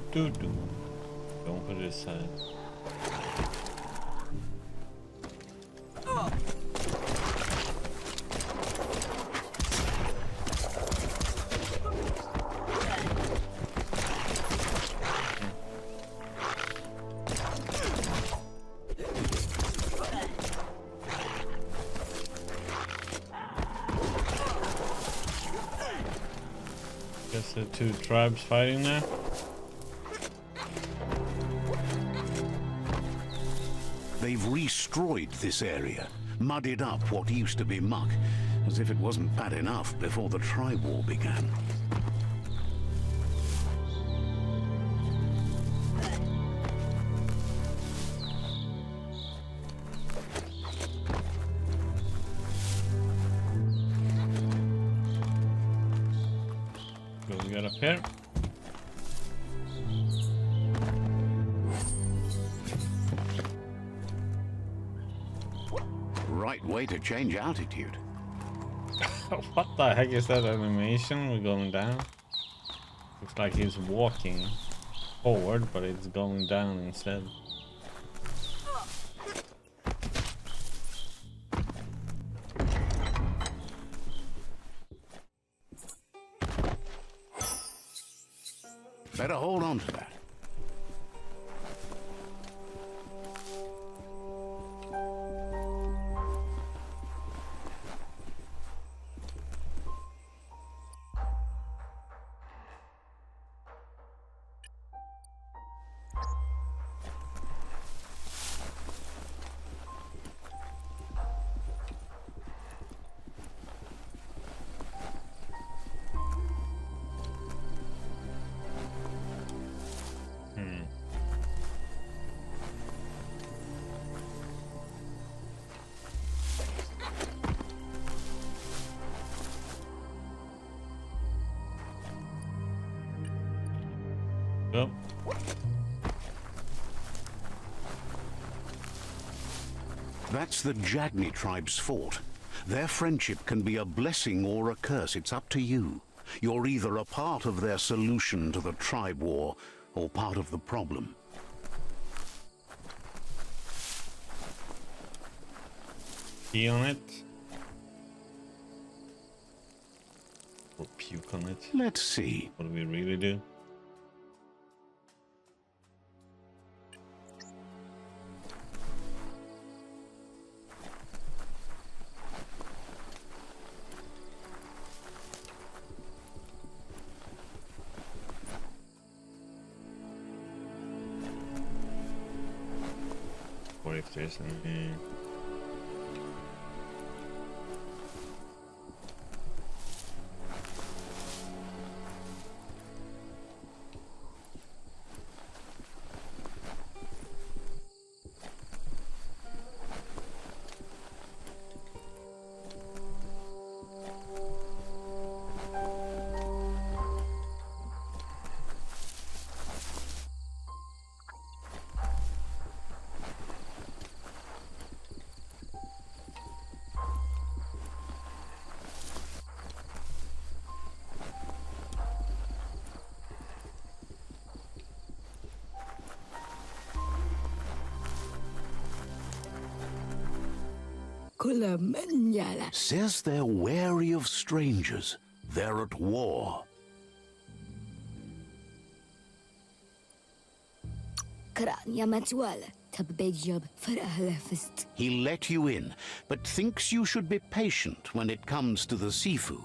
Don't put it aside. Guess the two tribes fighting there. They've destroyed this area, muddied up what used to be muck, as if it wasn't bad enough before the tribe war began. What do we got up here? Right way to change altitude. What the heck is that animation? We're going down. Looks like he's walking forward, but it's going down instead. Better hold on to that. Well, That's the Jagni tribe's fort. Their friendship can be a blessing or a curse. It's up to you. You're either a part of their solution to the tribe war or part of the problem. pee on it. Or puke on it. Let's see. What do we really do? Or if there's any... Says they're wary of strangers. They're at war. He let you in, but thinks you should be patient when it comes to the Sifu.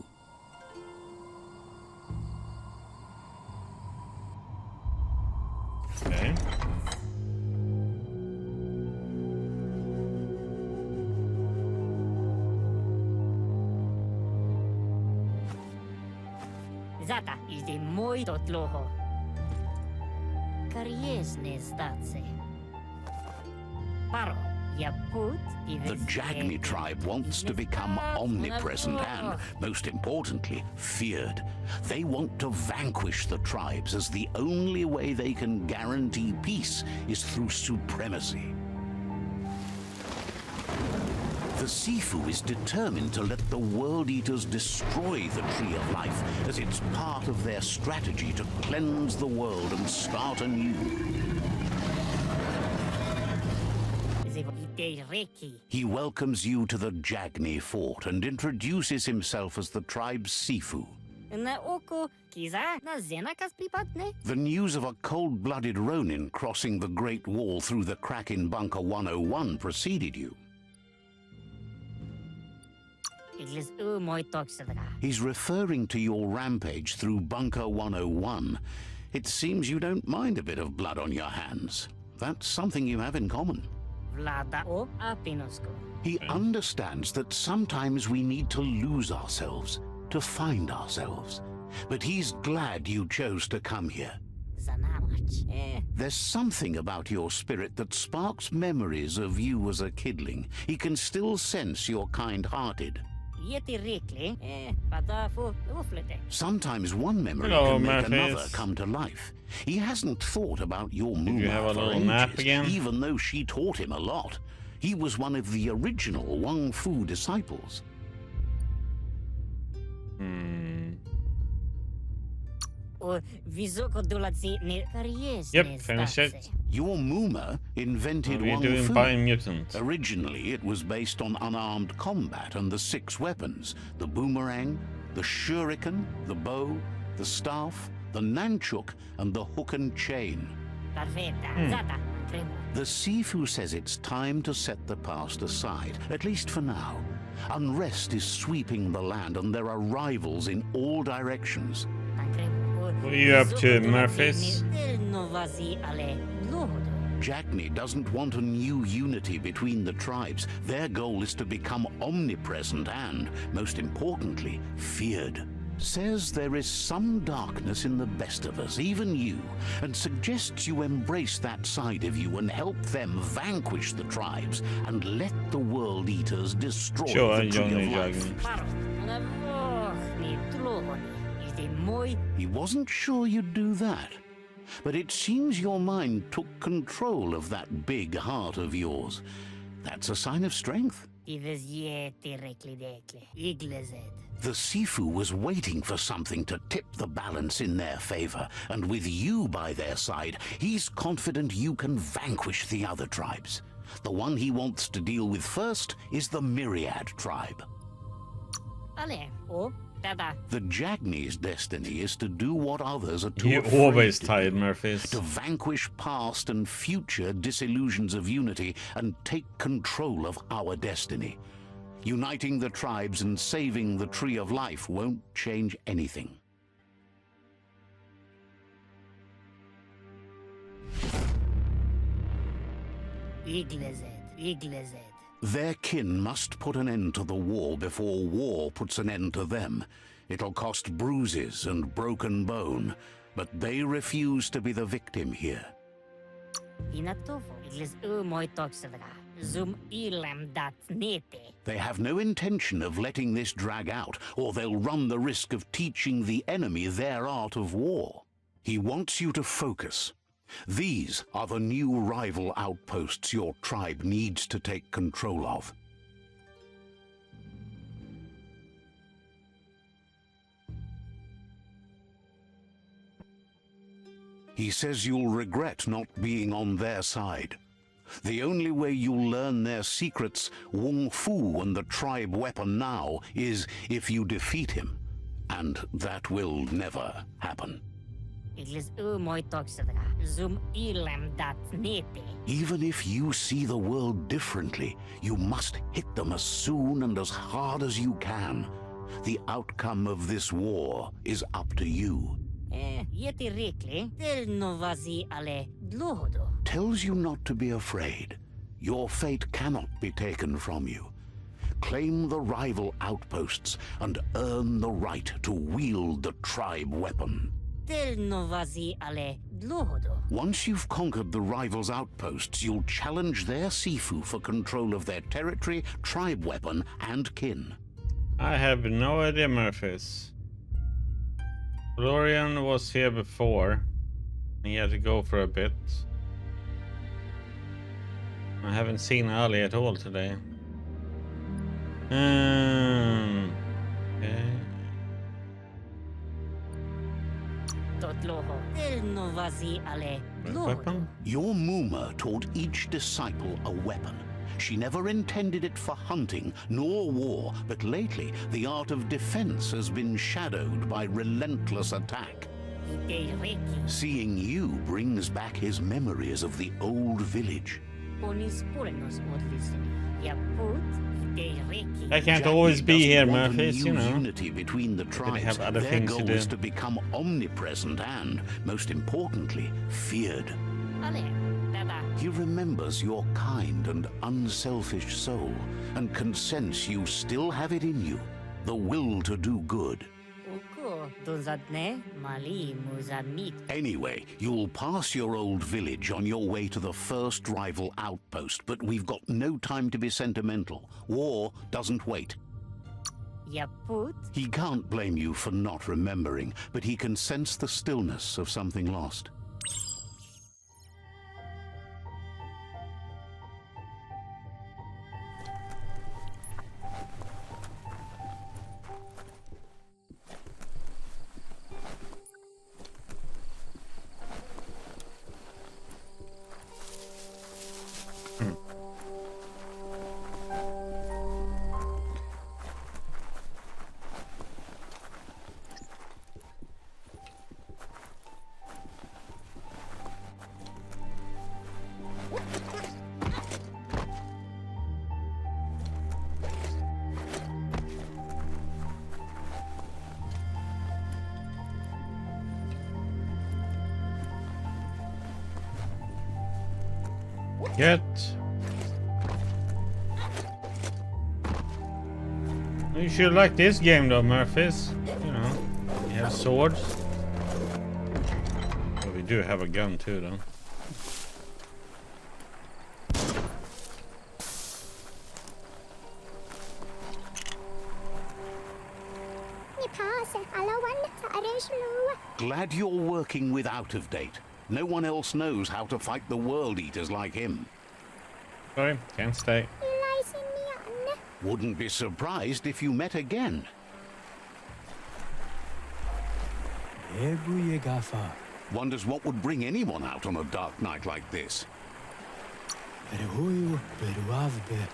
Okay. Zata idzie mój do tloho. Kariesne zdace. Paro, ja put The Jagni tribe wants to become omnipresent and, most importantly, feared. They want to vanquish the tribes, as the only way they can guarantee peace is through supremacy. The Sifu is determined to let the World Eaters destroy the Tree of Life, as it's part of their strategy to cleanse the world and start anew. He welcomes you to the Jagni fort and introduces himself as the tribe's Sifu. The news of a cold-blooded Ronin crossing the Great Wall through the crack in Bunker 101 preceded you. He's referring to your rampage through Bunker 101. It seems you don't mind a bit of blood on your hands. That's something you have in common. Vlada o apinosko. He understands that sometimes we need to lose ourselves to find ourselves. But he's glad you chose to come here. Zanamach. There's something about your spirit that sparks memories of you as a kidling. He can still sense you're kind-hearted. Yeti rikli. Padafu uflete. Sometimes one memory Hello, can make Murphys. another come to life. He hasn't thought about your Did you have Muma a for little nap ages, again? even though she taught him a lot. He was one of the original Wang Fu disciples. O visoko dulatsi ni karies. Yep, finish it. Your Muma invented What are you Wang doing, Fu. Biomutant? Originally, it was based on unarmed combat and the 6 weapons: the boomerang, the shuriken, the bow, the staff, the nunchuk, and the hook and chain. Perfetta. Zata. Tremo. The Sifu says it's time to set the past aside, at least for now. Unrest is sweeping the land and there are rivals in all directions. What are you up to, Murphys? Jackney doesn't want a new unity between the tribes. Their goal is to become omnipresent and, most importantly, feared. Says there is some darkness in the best of us, even you, and suggests you embrace that side of you and help them vanquish the tribes and let the World Eaters destroy Sure, the Tree of Johnny Life. He wasn't sure you'd do that, but it seems your mind took control of that big heart of yours. That's a sign of strength. The Sifu was waiting for something to tip the balance in their favor, and with you by their side, he's confident you can vanquish the other tribes. The one he wants to deal with first is the Myriad tribe. The Jagni's destiny is to do what others are too You afraid always to tired, do. Murphys. To vanquish past and future disillusions of unity and take control of our destiny. Uniting the tribes and saving the Tree of Life won't change anything. Their kin must put an end to the war before war puts an end to them. It'll cost bruises and broken bone, but they refuse to be the victim here. They have no intention of letting this drag out, or they'll run the risk of teaching the enemy their art of war. He wants you to focus. These are the new rival outposts your tribe needs to take control of. He says you'll regret not being on their side. The only way you'll learn their secrets, Wung Fu and the tribe weapon now, is if you defeat him. And that will never happen. Even if you see the world differently, you must hit them as soon and as hard as you can. The outcome of this war is up to you. Tells you not to be afraid. Your fate cannot be taken from you. Claim the rival outposts and earn the right to wield the tribe weapon. Once you've conquered the rivals' outposts, you'll challenge their Sifu for control of their territory, tribe weapon, and kin. I have no idea, Murphys. Florian was here before. He had to go for a bit. I haven't seen Ali at all today. Okay. Weapon? Your Muma taught each disciple a weapon. She never intended it for hunting nor war, but lately the art of defense has been shadowed by relentless attack. Seeing you brings back his memories of the old village. I can't always be here, Murphys, you know. Unity between the tribes. have other Their things to goal do. is to become omnipresent and, most importantly, feared. Zada. He remembers your kind and unselfish soul and can sense you still have it in you, the will to do good. Uko, dozadne, mali muzamit. Anyway, you'll pass your old village on your way to the first rival outpost, but we've got no time to be sentimental. War doesn't wait. Yaput? He can't blame you for not remembering, but he can sense the stillness of something lost. Get. You should like this game though, Murphys. You know, you have swords. But we do have a gun too, though. Glad you're working with out of date. No one else knows how to fight the world eaters like him. Sorry, can't stay. Wouldn't be surprised if you met again. Wonders what would bring anyone out on a dark night like this.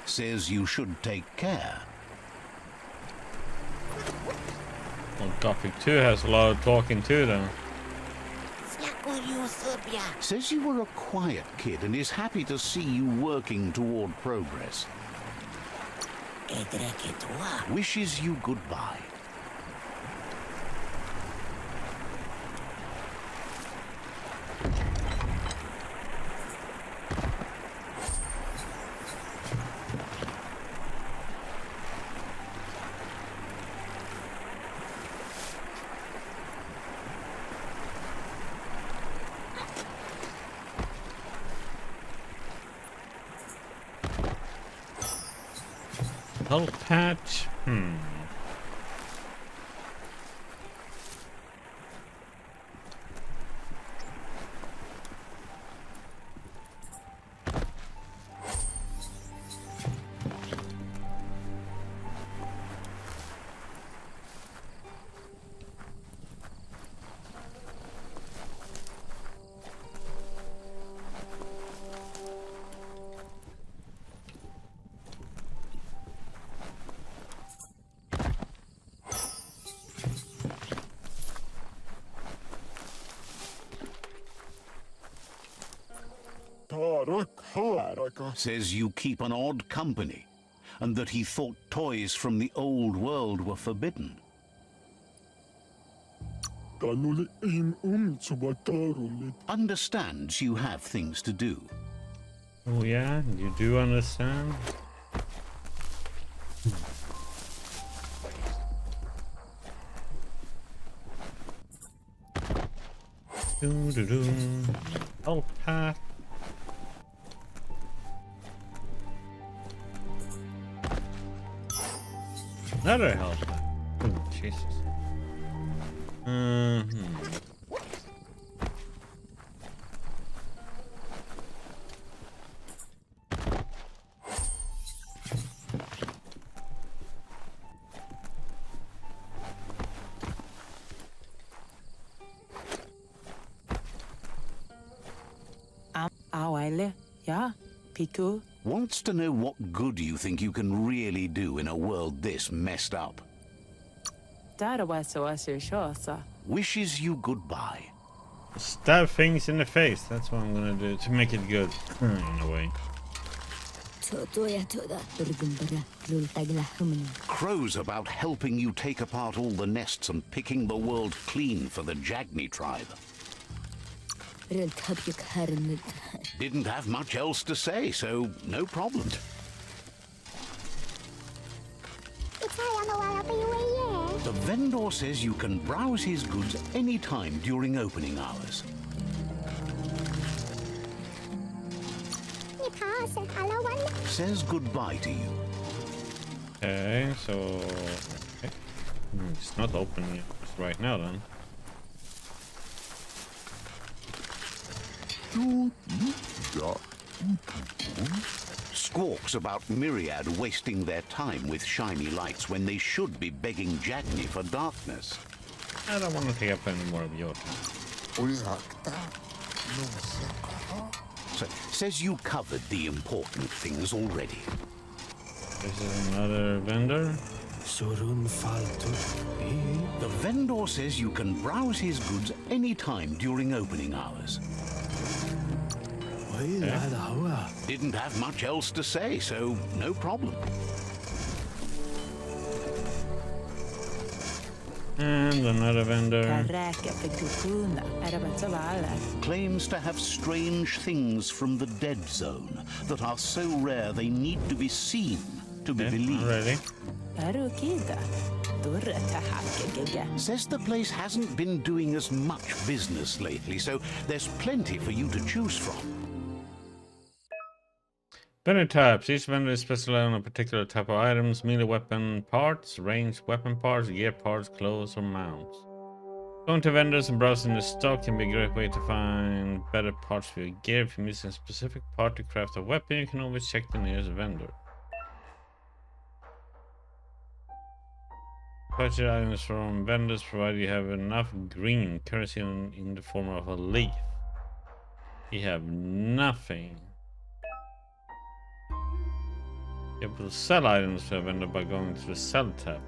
Says you should take care. Well, Gothic 2 has a lot of talking too, though. Says you were a quiet kid and is happy to see you working toward progress. Wishes you goodbye. Health patch. Says you keep an odd company, and that he thought toys from the old world were forbidden. Understands you have things to do. Oh yeah, you do understand? Doo-doo-doo. Health patch. Another health pack. Oh, Jesus. Yeah, Piku. Wants to know what good you think you can really do in a world this messed up. Wishes you goodbye. Stab things in the face. That's what I'm gonna do to make it good. In a way. Crows about helping you take apart all the nests and picking the world clean for the Jagni tribe. Didn't have much else to say, so no problem. The vendor says you can browse his goods any time during opening hours. Says goodbye to you. Okay, so okay. It's not open just right now then. Squawks about Myriad wasting their time with shiny lights when they should be begging Jagni for darkness. I don't want to take up any more of your time. Says you covered the important things already. This is another vendor. The vendor says you can browse his goods any time during opening hours. Didn't have much else to say, so no problem. And another vendor. Claims to have strange things from the dead zone that are so rare they need to be seen to be believed. Ready? Says the place hasn't been doing as much business lately, so there's plenty for you to choose from. Vendor types. Each vendor is specialized on a particular type of items: melee weapon parts, ranged weapon parts, gear parts, clothes, or mounts. Going to vendors and browsing the stock can be a great way to find better parts for your gear. If you're missing a specific part to craft a weapon, you can always check the nearest vendor. Purchase items from vendors provided you have enough green currency in the form of a leaf. You have nothing. You're able to sell items to a vendor by going to the sell tab.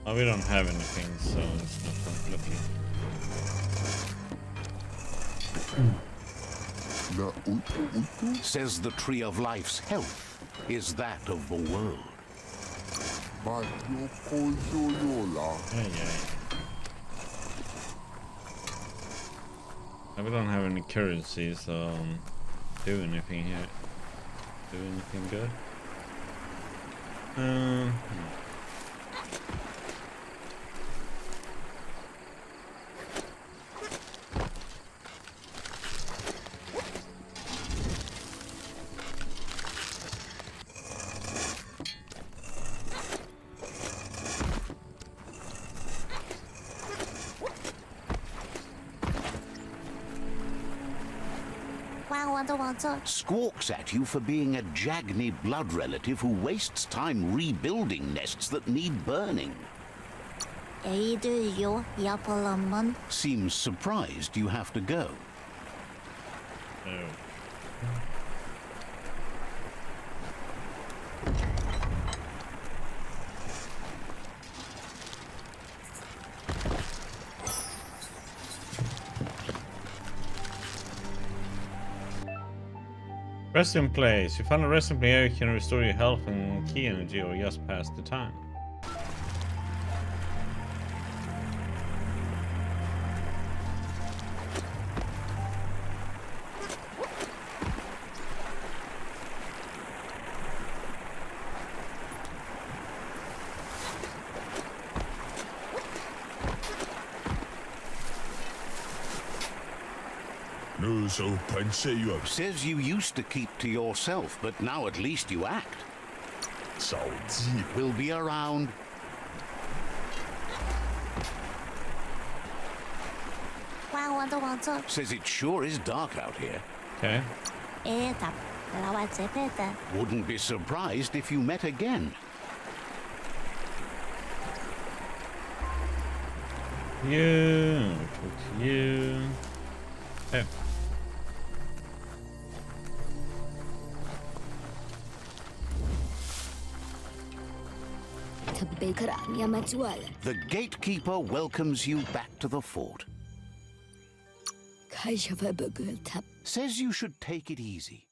Oh, we don't have anything, so it's not worth looking. Says the Tree of Life's health is that of the world. We don't have any currency, so do anything here. Do anything good? Squawks at you for being a Jagni blood relative who wastes time rebuilding nests that need burning. Seems surprised you have to go. Resting place. You find a resting place, you can restore your health and key energy or just pass the time. Says you used to keep to yourself, but now at least you act. We'll be around. Says it sure is dark out here. Okay. Wouldn't be surprised if you met again. You. Oh. The gatekeeper welcomes you back to the fort. Says you should take it easy.